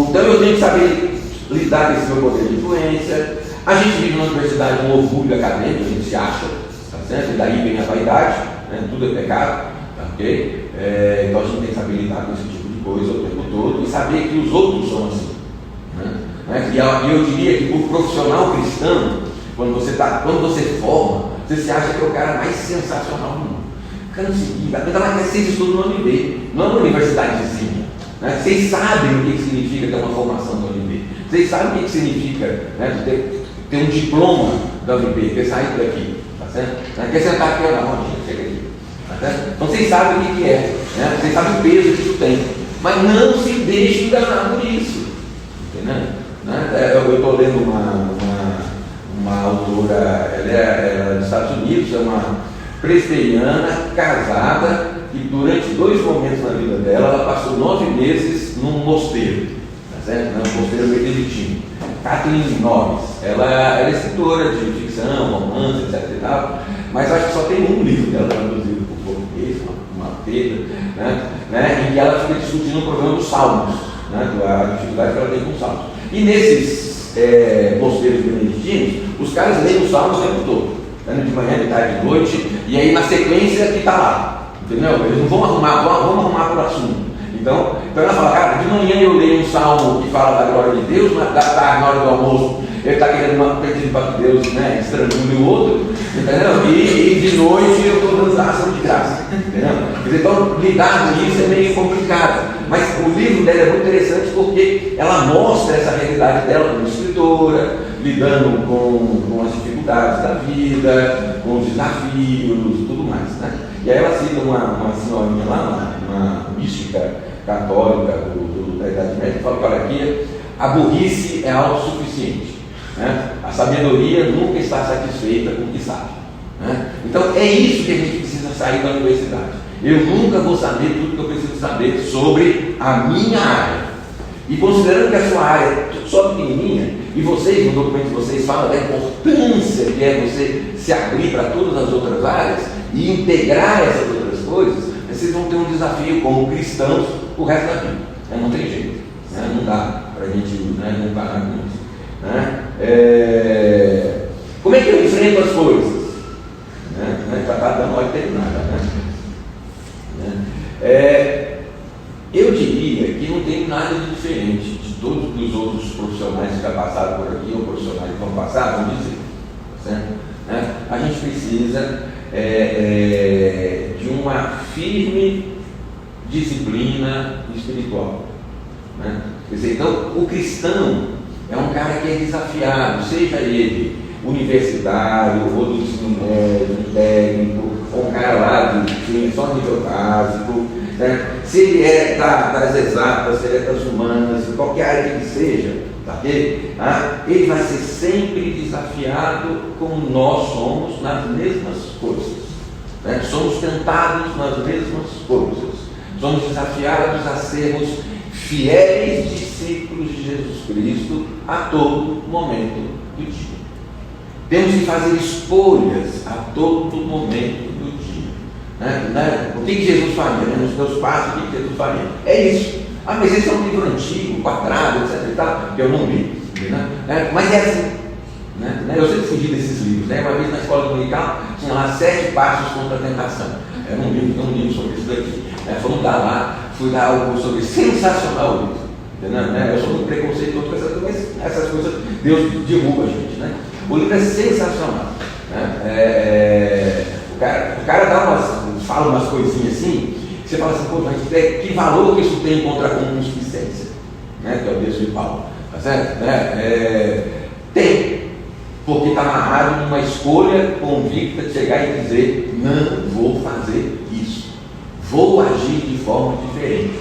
então eu tenho que saber lidar com esse meu poder de influência. A gente vive na universidade um orgulho acadêmico, a gente se acha, tá certo? E daí vem a vaidade, né? Tudo é pecado, tá, ok? Então a gente tem que saber lidar com esse tipo de coisa o tempo todo e saber que os outros são assim. Né? E eu diria que por profissional cristão, quando você forma, você se acha que é o cara mais sensacional do mundo. Cara, não sei, ainda mais que vocês estudam no UNB, não é uma universidadezinha. Né? Vocês sabem o que significa ter uma formação da UNB. Vocês sabem o que significa, né, ter um diploma da UNB, ter saído daqui. Tá certo? Não quer sentar aqui, não, chega aqui. Tá certo? Então vocês sabem o que é. Né? Vocês sabem o peso que isso tem. Mas não se deixe enganar por isso. Entendeu? Né? Eu estou lendo uma autora, ela é dos Estados Unidos, é uma presbiteriana, casada, e durante 2 momentos na vida dela, ela passou 9 meses num mosteiro, tá certo? Um mosteiro beneditinho. Kathleen Norris, ela é escritora de ficção, romance, etc e tal, mas acho que só tem um livro dela traduzido para o português, uma pedra, né? Em que ela fica discutindo o problema dos salmos, né? A dificuldade que ela tem com os salmos. E nesses mosteiros beneditinos, os caras leem os salmos o tempo todo. De manhã, de tarde, de noite, e aí na sequência que está lá, entendeu? Eles não vão arrumar, vamos arrumar por assunto. Então ela fala, cara, de manhã eu leio um salmo que fala da glória de Deus, da tarde, na hora do almoço, ele está querendo pedir para que Deus, né, estrangule o outro, entendeu? E de noite eu estou dando ação de graça, entendeu? Então, lidar com isso é meio complicado. Mas o livro dela é muito interessante porque ela mostra essa realidade dela como escritora, lidando com as dificuldades da vida, com os desafios e tudo mais, né? E aí ela cita uma senhorinha lá, uma mística católica da Idade Média, que fala que, olha, aqui a burrice é autossuficiente, né? A sabedoria nunca está satisfeita com o que sabe, né? Então é isso que a gente precisa sair da universidade. Eu nunca vou saber tudo que eu preciso saber sobre a minha área. E considerando que a sua área é só pequenininha, e vocês, no documento de vocês, falam da importância que é você se abrir para todas as outras áreas e integrar essas outras coisas, vocês vão ter um desafio como cristãos o resto da vida. Não tem jeito, né? Não dá para a gente, né, não parar com isso, né? Como é que eu enfrento as coisas? Já está dando hora de terminar, né? Eu diria que não tem nada de diferente de todos os outros profissionais que já passaram por aqui ou profissionais que vão passar, vamos dizer, certo? A gente precisa de uma firme disciplina espiritual, né? Quer dizer, então o cristão é um cara que é desafiado, seja ele universitário, ou do ensino médio, técnico, ou um cara lá de só nível básico, né? Se ele é das exatas, se ele é das humanas, qualquer área que ele seja, tá? Ele vai ser sempre desafiado como nós somos nas mesmas coisas, né? Somos tentados nas mesmas coisas, somos desafiados a sermos fiéis discípulos de Jesus Cristo a todo momento do dia. Temos que fazer escolhas a todo momento do dia, né? O que Jesus faria, né? Nos meus passos, o que Jesus faria? É isso. Mas esse é um livro antigo, quadrado, etc. e tal, que eu não li, né? Mas é assim, né? Eu sempre fugi desses livros, né? Uma vez na escola dominical tinha lá 7 passos contra a tentação. Era um livro sobre isso daqui, né? Fomos dar lá, fui dar algo sobre sensacional o livro, entendeu? Eu sou muito preconceituoso com essas coisas, mas essas coisas Deus derruba a gente, né? O livro é sensacional, né? O cara fala umas coisinhas assim, você fala assim, pô, mas que valor que isso tem contra a concupiscência, né? Que é o texto de Paulo, tá certo? Tem, porque está amarrado numa escolha convicta de chegar e dizer, não vou fazer isso, vou agir de forma diferente,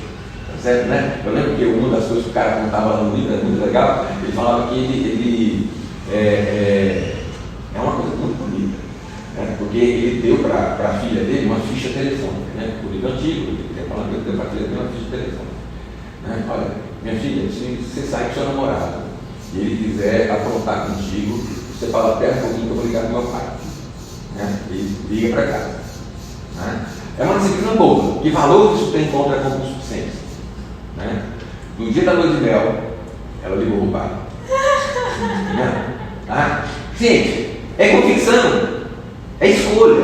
tá certo, né? Eu lembro que uma das coisas que o cara contava no livro, é muito legal, ele falava que ele é uma coisa muito bonita, né? Porque ele deu para a filha dele uma ficha telefônica, né? O livro antigo, ele queria falar que ele deu para a filha dele uma ficha telefônica, né? Olha, minha filha, se você sai com seu namorado e ele quiser aprontar contigo, você fala, espera um pouquinho que eu vou ligar para o meu pai, né? E liga para cá, né? É uma disciplina boa. Que valor que isso tem contra a concupiscência, né? No dia da lua de mel, ela ligou para o pai, né? Gente, é convicção, é escolha.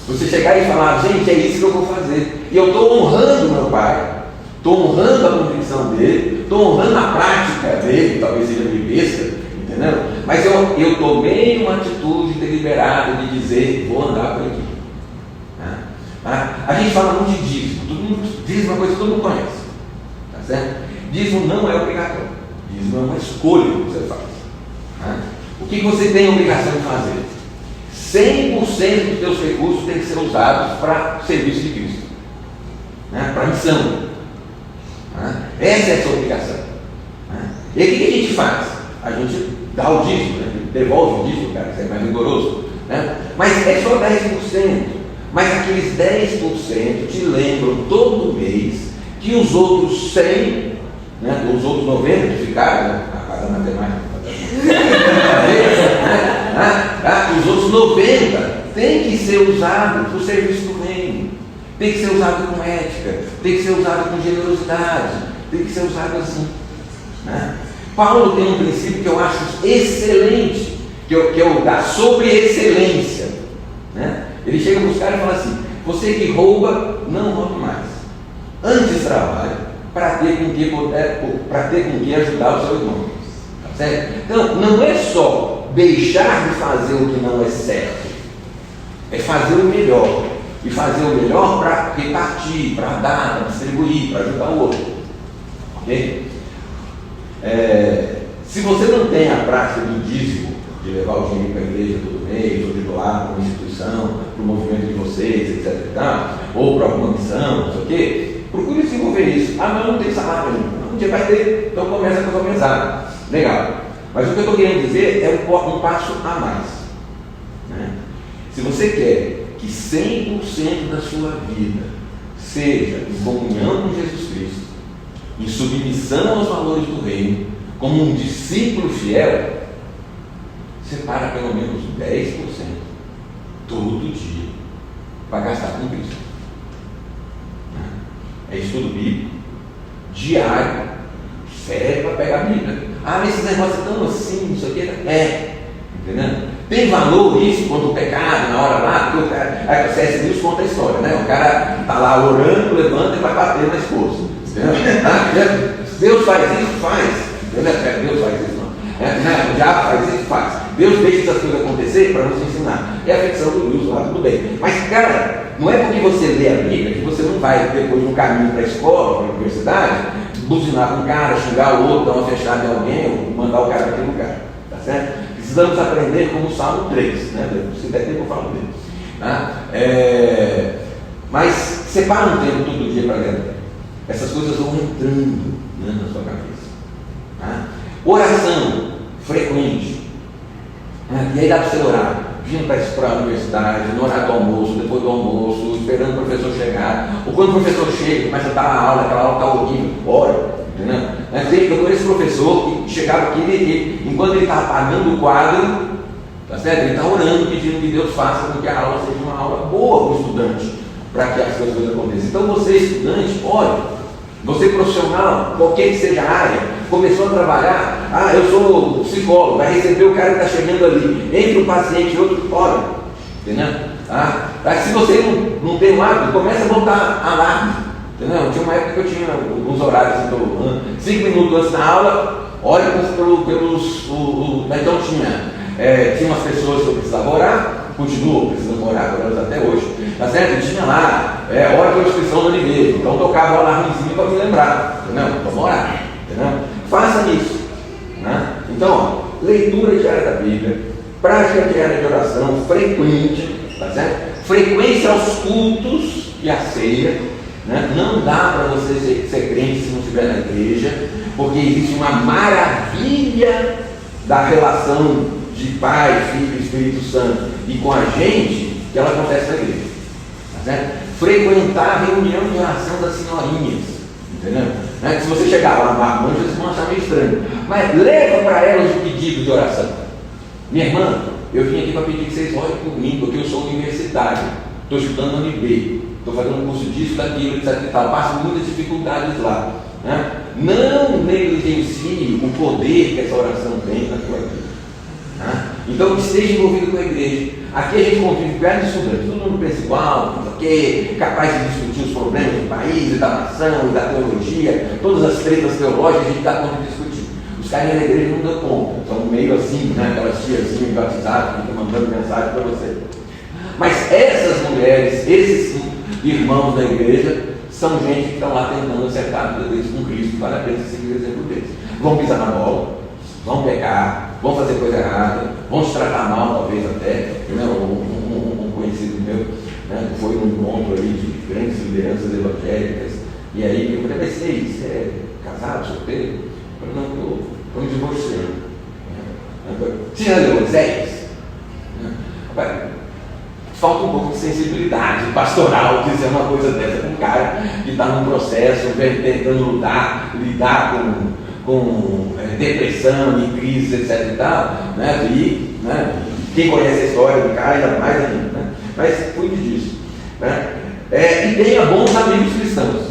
Você chegar e falar, gente, é isso que eu vou fazer. E eu estou honrando meu pai, estou honrando a convicção dele, estou honrando a prática dele, talvez seja meio besta, entendeu? Mas eu tomei uma atitude deliberada de dizer, vou andar por aqui. A gente fala muito de dízimo, todo mundo diz uma coisa que todo mundo conhece, tá certo? Dízimo não é obrigatório, dízimo é uma escolha que você faz. O que você tem a obrigação de fazer? 100% dos seus recursos têm que ser usados para serviço de Cristo, né? Para missão. Essa é a sua obrigação. E aí o que a gente faz? A gente dá o dízimo, né? Devolve o dízimo, cara, isso é mais rigoroso, né? Mas é só 10%. Mas aqueles 10% te lembram todo mês que os outros 100, né? Os outros 90 que ficaram, né? A casa matemática. Os outros 90 tem que ser usado para o serviço do reino, tem que ser usado com ética, tem que ser usado com generosidade, tem que ser usado assim, né? Paulo tem um princípio que eu acho excelente, que é o da sobre-excelência, né? Ele chega para os caras e fala assim, você que rouba, não roube mais, antes trabalhe para ter com que ajudar o seu irmão, tá certo? Então, não é só deixar de fazer o que não é certo, é fazer o melhor. E fazer o melhor para repartir, para dar, para distribuir, para ajudar o outro. Ok? Se você não tem a prática do dízimo, de levar o dinheiro para a igreja todo mês, ou de doar para uma instituição, para o movimento de vocês, etc. Ou para alguma missão, não sei o quê, procure desenvolver isso. Ah, mas não tem salário nenhum. Um dia vai ter, então começa com a sua mesada. Legal. Mas o que eu estou querendo dizer é um passo a mais. Né? Se você quer que 100% da sua vida seja em comunhão com Jesus Cristo, em submissão aos valores do reino, como um discípulo fiel, separa pelo menos 10% todo dia para gastar com Cristo. É estudo bíblico, diário, sério para pegar a Bíblia. Ah, mas esses negócios tão assim, não sei o que. Entendeu? Tem valor isso quando o pecado, na hora lá, porque o cara, a C.S. Lewis conta a história, né? O cara está lá orando, levanta e vai bater na esposa. Deus faz isso, faz. Deus faz isso, não. O diabo faz isso, faz. Deus deixa essas coisas acontecer para nos ensinar. É a ficção do Deus lá, tudo bem. Mas, cara, não é porque você lê a Bíblia que você não vai, depois de um caminho para a escola, para a universidade, buzinar com um cara, xingar o outro, dar uma fechada em alguém, ou mandar o cara para aquele lugar. Tá certo? Precisamos aprender como o Salmo 3, né? Se der tempo eu falo dele. Tá? Mas separa um tempo todo dia para ler. Essas coisas vão entrando, né, na sua cabeça. Tá? Oração frequente. E aí dá para você orar, vindo para a universidade, no horário do almoço, depois do almoço, esperando o professor chegar, ou quando o professor chega, começa a dar a aula, aquela aula está horrível, ora. Eu conheço um professor que chegava aqui, enquanto ele estava apagando o quadro, tá certo? Ele está orando, pedindo que Deus faça com que a aula seja uma aula boa para o estudante, para que as coisas aconteçam. Então você, estudante, ore. Você, profissional, qualquer que seja a área, começou a trabalhar, eu sou psicólogo, vai receber o cara que está chegando ali, entre um paciente e outro, ora. Entendeu? Se você não tem um hábito, começa a botar alarme. Entendeu? Tinha uma época que eu tinha uns horários, assim, 5 minutos antes da aula, olha pelos. Então tinha umas pessoas que eu precisava orar, continuo precisando orar por elas até hoje, tá certo? Tinha lá, hora pela inscrição do nível, então tocava o alarmezinho para me lembrar, entendeu? Vamos orar, entendeu? Faça isso. Né? Então, leitura diária da Bíblia, prática diária de oração, frequente, tá certo? Frequência aos cultos e à ceia. Né? Não dá para você ser crente se não estiver na igreja, porque existe uma maravilha da relação de Pai, Filho e Espírito Santo e com a gente que ela acontece na igreja. Tá certo? Frequentar a reunião de oração das senhorinhas, entendeu? Né? Se você chegar lá no Marmanjo, vocês vão achar meio estranho, mas leva para elas o pedido de oração. Minha irmã, eu vim aqui para pedir que vocês orem por mim, porque eu sou universitário, estou estudando no UNB. Estou fazendo um curso disso, daquilo, etc e tal. Passo muitas dificuldades lá. Né? Não negligencie o poder que essa oração tem na tua vida. Né? Então, esteja envolvido com a igreja. Aqui a gente convive com as estudantes, todo mundo principal, capaz de discutir os problemas do país, da nação, da teologia, todas as tretas teológicas a gente dá conta de discutir. Os caras da igreja não dão conta. São meio assim, né? Aquelas tiazinhas de WhatsApp que ficam mandando mensagem para você. Mas essas mulheres, esses irmãos da igreja, são gente que estão lá tentando acertar a vida deles com Cristo, para a pena seguir o exemplo deles. Vão pisar na bola, vão pecar, vão fazer coisa errada, vão se tratar mal, talvez até. Um conhecido meu, né, foi num encontro ali de grandes lideranças evangélicas, e aí eu falei, mas você é casado, solteiro? Eu falei, não, estou me divorciando. Você já leu Moisés? Falta um pouco de sensibilidade pastoral dizer uma coisa dessa com um cara que está num processo tentando lidar com depressão e crise, etc e tal, né? Quem conhece a história do cara ainda mais ainda, né? Mas cuide disso, né? E tenha bons amigos cristãos,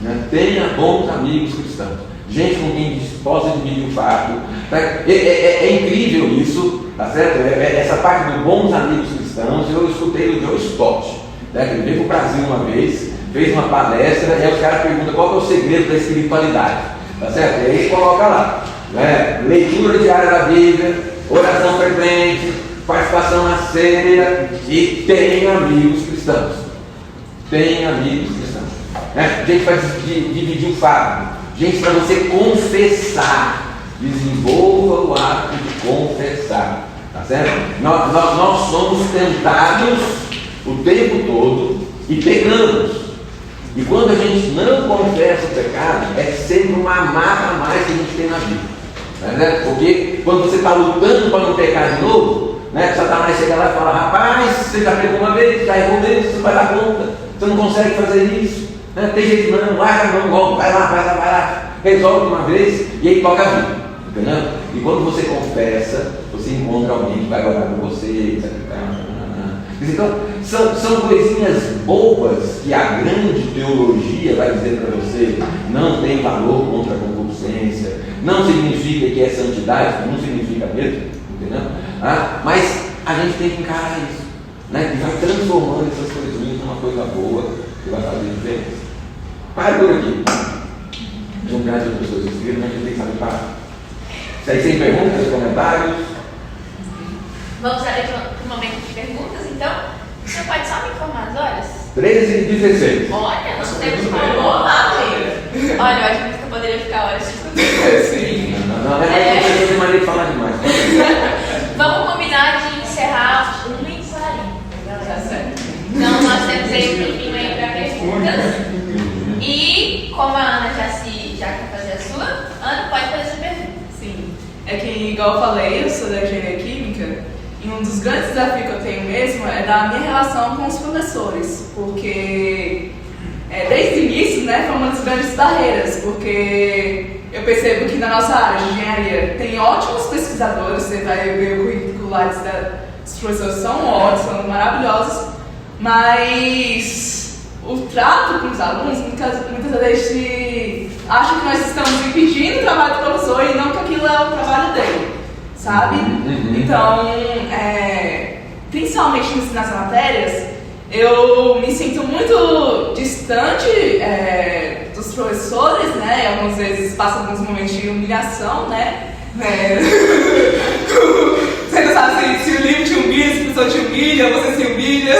né? Tenha bons amigos cristãos, gente com quem possa dividir o fardo, né? É incrível isso, tá certo? Essa parte dos bons amigos cristãos eu escutei do Joe Stott, né? Que ele veio para o Brasil uma vez, fez uma palestra, e aí os caras perguntam qual é o segredo da espiritualidade, tá certo? E aí ele coloca lá, né? Leitura diária da Bíblia, oração frequente, participação na ceia e tem amigos cristãos. Tem amigos cristãos. Né? A gente vai dividir o fardo. Gente, para você confessar, desenvolva o ato de confessar. Tá certo? Nós somos tentados o tempo todo e pecamos. E quando a gente não confessa o pecado, é sempre uma amarra a mais que a gente tem na vida. Né? Porque quando você está lutando para não pecar de novo, né? Satanás chega lá e fala: rapaz, você já pegou uma vez, já errou mesmo, você vai dar conta, você não consegue fazer isso. Né? Tem jeito não, larga não, volta, vai lá, resolve uma vez e aí toca a vida. Entendeu? E quando você confessa, você encontra alguém que vai orar por você, etc. Então, são coisinhas bobas que a grande teologia vai dizer para você: não tem valor contra a concupiscência, não significa que é santidade, não significa mesmo, entendeu? Mas a gente tem que encarar isso, né? E vai transformando essas coisinhas numa coisa boa que vai fazer diferença. Para por aqui. Tem um caso de pessoas escritas, mas a gente tem que saber parar. Se aí sem perguntas, comentários.
Vamos ali para o momento de perguntas, então. O senhor pode só me informar as horas?
13h16.
Olha, nós temos uma boa live. Olha, eu acho que eu poderia ficar horas discutindo. Sim.
Não tem maneira de falar demais.
Vamos combinar de encerrar 1h40. Tá certo. Então, nós temos aí um tempinho aí para perguntas. E, como a Ana já quer fazer a sua, Ana, pode fazer a sua pergunta.
Sim. É que, igual eu falei, eu sou da engenharia química. E um dos grandes desafios que eu tenho mesmo é da minha relação com os professores, porque desde o início, né, foi uma das grandes barreiras, porque eu percebo que na nossa área de engenharia tem ótimos pesquisadores, você vai ver o currículo lá dos professores, são ótimos, são maravilhosos, mas o trato com os alunos, muitas vezes acham que nós estamos impedindo o trabalho do professor e não que aquilo é o trabalho dele. Sabe? Então, principalmente nas matérias, eu me sinto muito distante dos professores, né? E algumas vezes passo alguns momentos de humilhação, né? Você não sabe se o livro te humilha, se o professor te humilha, você se humilha.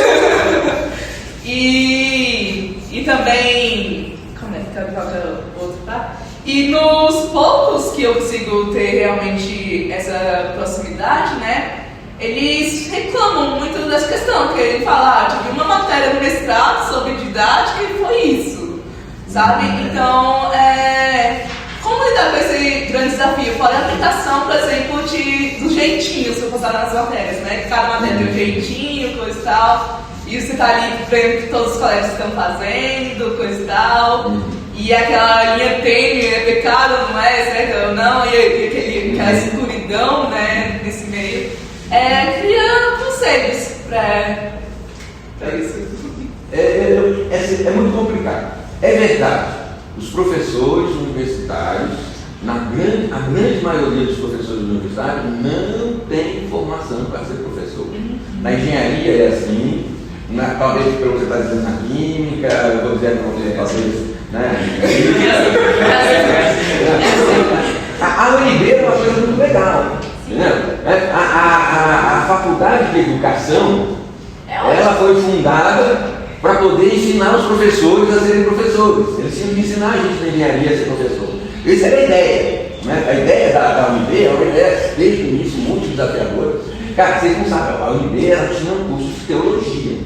E também... Como é que toca outro, tá? E nos poucos que eu consigo ter realmente essa proximidade, né, eles reclamam muito dessa questão, que ele fala, tive uma matéria no mestrado sobre didática e foi isso, sabe? Então, como lidar com esse grande desafio? Fora a tentação, por exemplo, do jeitinho, se eu passar nas matérias, né, que cada matéria tem um jeitinho, coisa e tal, e você tá ali vendo o que todos os colegas estão fazendo, coisa e tal. E aquela linha tênue, é pecado, não é, certo ou não, e aquela escuridão, né, nesse meio, cria conselhos para isso.
É muito complicado. É verdade, os professores universitários, a grande maioria dos professores universitários não tem formação para ser professor. Na engenharia é assim, talvez pelo que você está dizendo na química, eu vou dizer para você, talvez... A UNB é uma coisa muito legal, entendeu? A faculdade de educação, ela foi fundada para poder ensinar os professores a serem professores. Eles tinham que ensinar a gente na engenharia a ser professor. Essa era a ideia, né? A ideia da UNB é uma ideia desde o início muito desafiadora. Cara, vocês não sabem, a UNB ela tinha um curso de teologia.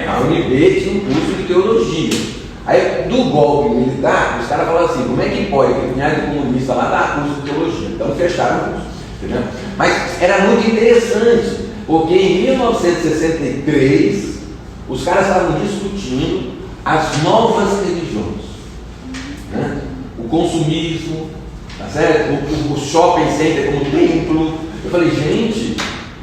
A UNB tinha um curso de teologia. Aí, do golpe militar, os caras falaram assim, como é que pode que o cunhado comunista lá dá curso de teologia? Então fecharam o curso, entendeu? Mas era muito interessante, porque em 1963, os caras estavam discutindo as novas religiões, né? O consumismo, tá certo? O shopping center como templo. Eu falei, gente,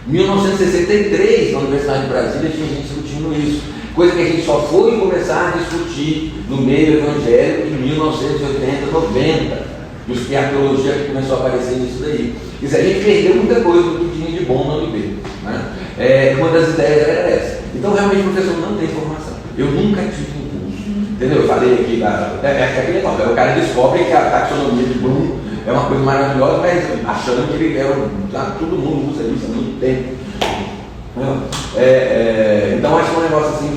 1963, na Universidade de Brasília, tinha gente discutindo isso. Coisa que a gente só foi começar a discutir no meio evangélico em 1980, 90. E a teologia começou a aparecer nisso daí. Quer dizer, a gente perdeu muita coisa do que tinha de bom na UNB. Né? Uma das ideias era essa. Então, realmente, o professor não tem formação. Eu nunca tive um curso. Entendeu? Eu falei aqui, aquele negócio, o cara descobre que a taxonomia de Bloom é uma coisa maravilhosa, mas achando que ele todo mundo usa isso há muito tempo. Então acho que é um negócio assim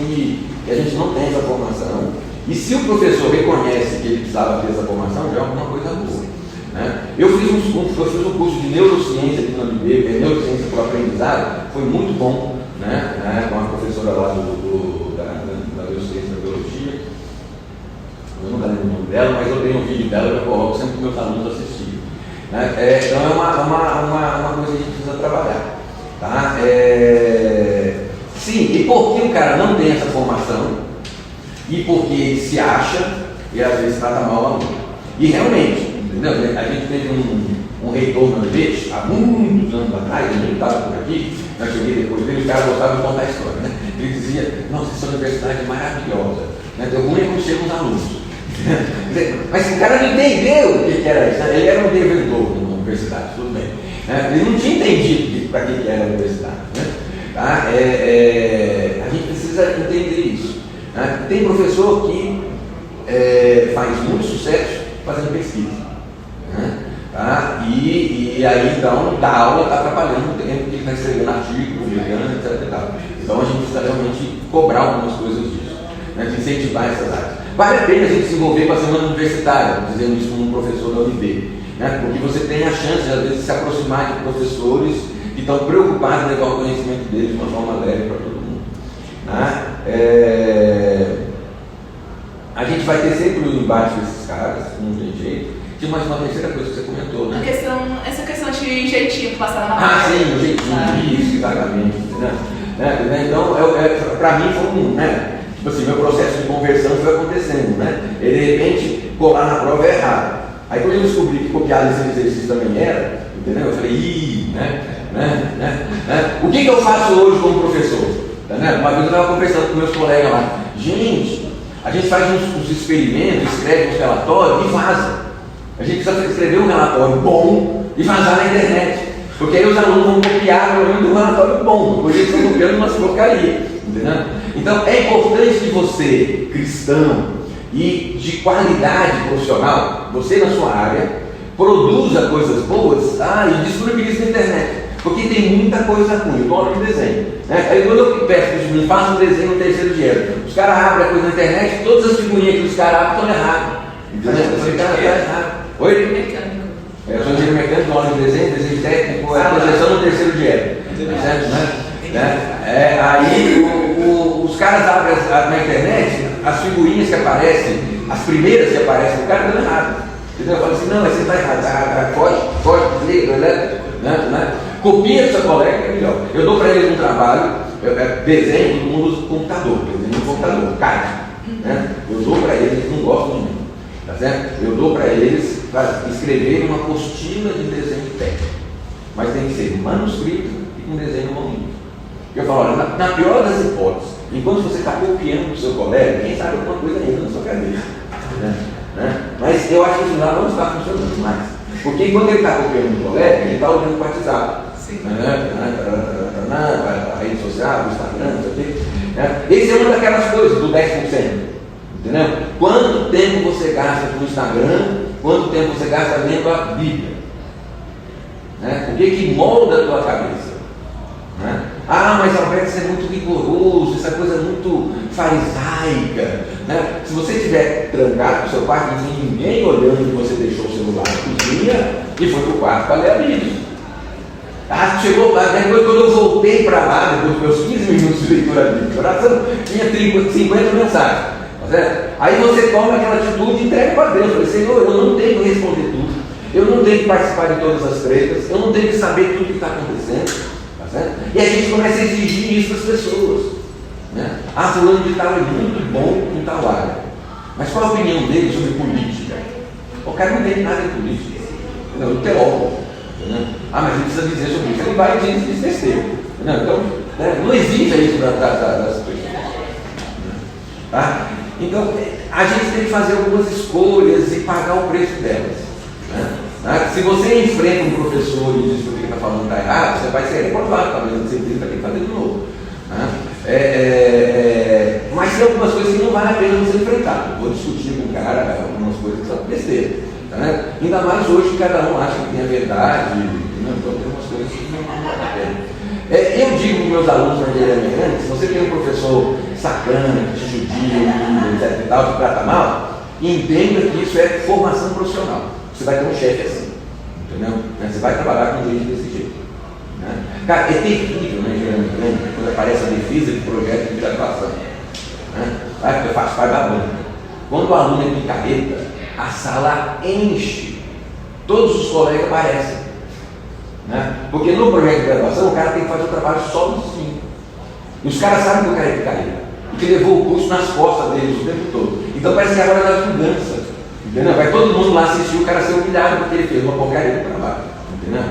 que a gente não tem essa formação. E se o professor reconhece que ele precisava ter essa formação, já é alguma coisa boa. Né? Eu fiz um curso de neurociência aqui na UNB, neurociência para o aprendizado, foi muito bom, né? Com a professora lá da neurociência da biologia. Eu nunca lembro o nome dela, mas eu tenho um vídeo dela que eu coloco sempre para meus alunos assistirem. Né? Então é uma coisa que a gente precisa trabalhar. Tá? Sim, e porque o cara não tem essa formação, e porque ele se acha, e às vezes trata mal o aluno. E realmente, entendeu? A gente teve um reitor no UNB, há muitos anos atrás, ele estava por aqui, eu cheguei depois dele, os caras gostavam de contar a história. Né? Ele dizia, nossa, essa universidade é maravilhosa. Né? Deu ruim quando chegam os alunos. Mas o cara não entendeu o que era isso. Ele era um devedor na universidade, tudo bem. Ele não tinha entendido para que era a universidade. Né? Tá? A gente precisa entender isso. Né? Tem professor que faz muito sucesso fazendo pesquisa. Né? Tá? E aí então da aula está atrapalhando o tempo que ele está escrevendo artigo, publicando, etc. Então a gente precisa realmente cobrar algumas coisas disso, né? De incentivar essas áreas. Vale a pena a gente se envolver com a semana universitária, dizendo isso como um professor da UNB, né? Porque você tem a chance, às vezes, de se aproximar de professores que estão preocupados em levar o conhecimento deles de uma forma leve para todo mundo. Né? A gente vai ter sempre um embate com esses caras, não tem jeito. Tinha mais uma terceira coisa que você comentou, né?
Essa questão de jeitinho que passaram na matéria.
Sim, o jeitinho, isso, exatamente. Então, para mim foi né? Tipo assim, meu processo de conversão foi acontecendo, né? E de repente, colar na prova é errado. Aí quando eu descobri que copiar esse exercício também era, entendeu? Eu falei, o que eu faço hoje como professor? Tá? Uma vez eu estava conversando com meus colegas lá, gente, a gente faz uns experimentos, escreve uns relatórios e vaza. A gente precisa escrever um relatório bom e vazar na internet. Porque aí os alunos vão copiar um relatório bom, depois eles estão copiando umas porcarias. Entendeu? Então é importante que você, cristão e de qualidade profissional, você na sua área, produza coisas boas e disponibilize na internet. Porque tem muita coisa ruim, eu estou aula de desenho. Né? Aí quando eu peço para os meninos, façam um desenho no terceiro dia, os caras abrem a coisa na internet, todas as figurinhas que os caras abrem estão erradas. Entendeu? Eu falei, cara, está errado. Oi?
Mecânico.
Eu sou engenheiro mecânico, aula de desenho técnico, projeção no terceiro dia. Certo, né? Aí os caras abrem na internet, as figurinhas que aparecem, as primeiras que aparecem, o cara dando errado. Entendeu? Eu falo assim, não, mas você está errado, foge, desliga, né? Copia do seu colega, que é melhor. Eu dou para eles um trabalho, desenho, todo mundo usa o computador, desenho no computador, CAD. Né? Eu dou para eles, eles não gostam de mim. Tá certo? Eu dou para eles para escreverem uma apostila de desenho técnico. Mas tem que ser manuscrito e com desenho manual. Eu falo, olha, na pior das hipóteses, enquanto você está copiando do seu colega, quem sabe alguma coisa ainda na sua cabeça. Né? Mas eu acho que isso lá não está funcionando mais. Porque enquanto ele está copiando do colega, ele está olhando para o WhatsApp. A rede social, o Instagram, não sei o quê. Esse é uma daquelas coisas do 10%. Entendeu? Quanto tempo você gasta no Instagram, quanto tempo você gasta lendo a Bíblia? Né? O que molda a tua cabeça? Né? Mas Alberto, isso é muito rigoroso, essa coisa é muito farisaica. Né? Se você estiver trancado no seu quarto, não tem ninguém olhando que você deixou o celular na cozinha e foi para o quarto para ler a Bíblia. Chegou lá, depois quando eu voltei para lá, depois dos meus 15 minutos de leitura bíblica, oração, tinha 50 mensagens. Aí você toma aquela atitude e entrega para Deus. Eu falei, Senhor, eu não tenho que responder tudo, eu não tenho que participar de todas as tretas, eu não tenho que saber tudo o que está acontecendo. Tá certo? E a gente começa a exigir isso das pessoas. Né? Fulano de tal é muito bom em tal área. Mas qual a opinião dele sobre política? O cara não tem nada de política. Não, o teólogo. Mas ele precisa dizer sobre isso. Ele vai e diz besteira. Então, não exija isso das pessoas. Tá? Então, a gente tem que fazer algumas escolhas e pagar o preço delas. Né? Se você enfrenta um professor e diz que o que está falando está errado, você vai ser reprovado, talvez você vai ter que fazer de novo. Né? Mas tem algumas coisas que não vale a pena você enfrentar. Eu vou discutir com o cara algumas coisas que são besteira. Tá Né? Ainda mais hoje que cada um acha que tem a verdade, né? Então tem umas coisas que não vale a pena. Eu digo para meus alunos na engenharia mecânica, se você tem um professor sacana, que te judia, etc e tal, que trata mal, entenda que isso é formação profissional. Você vai ter um chefe assim, entendeu? Você vai trabalhar com gente desse jeito. Né? Cara, é terrível na engenharia mecânica quando aparece a defesa de projeto de graduação. Né? Porque faz parte da banca. Quando o aluno é picareta, a sala enche. Todos os colegas aparecem. Né? Porque no projeto de graduação o cara tem que fazer o trabalho sozinho. E os caras sabem que o cara é picareta. E que levou o curso nas costas deles o tempo todo. Então parece que agora é vingança. Entendeu? Vai todo mundo lá assistir o cara ser humilhado porque ele fez uma porcaria do trabalho. Entendeu?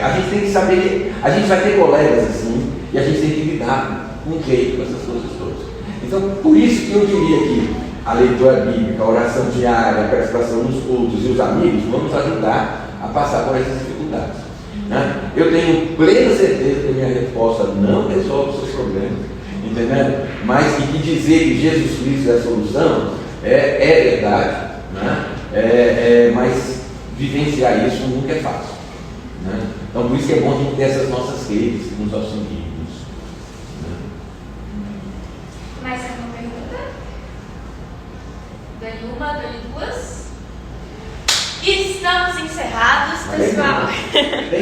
A gente tem que saber que a gente vai ter colegas assim e a gente tem que lidar com jeito com essas coisas todas. Então, por isso que eu diria que a leitura bíblica, a oração diária, a participação nos cultos e os amigos vão nos ajudar a passar por essas dificuldades. Né? Eu tenho plena certeza que a minha resposta não resolve os seus problemas, entendeu? Mas que dizer que Jesus Cristo é a solução é verdade, né? Mas vivenciar isso nunca é fácil. Né? Então, por isso que é bom a gente ter essas nossas redes que nos auxiliam.
Mais alguma pergunta? Dei uma, dei duas. Estamos encerrados, pessoal.
Tem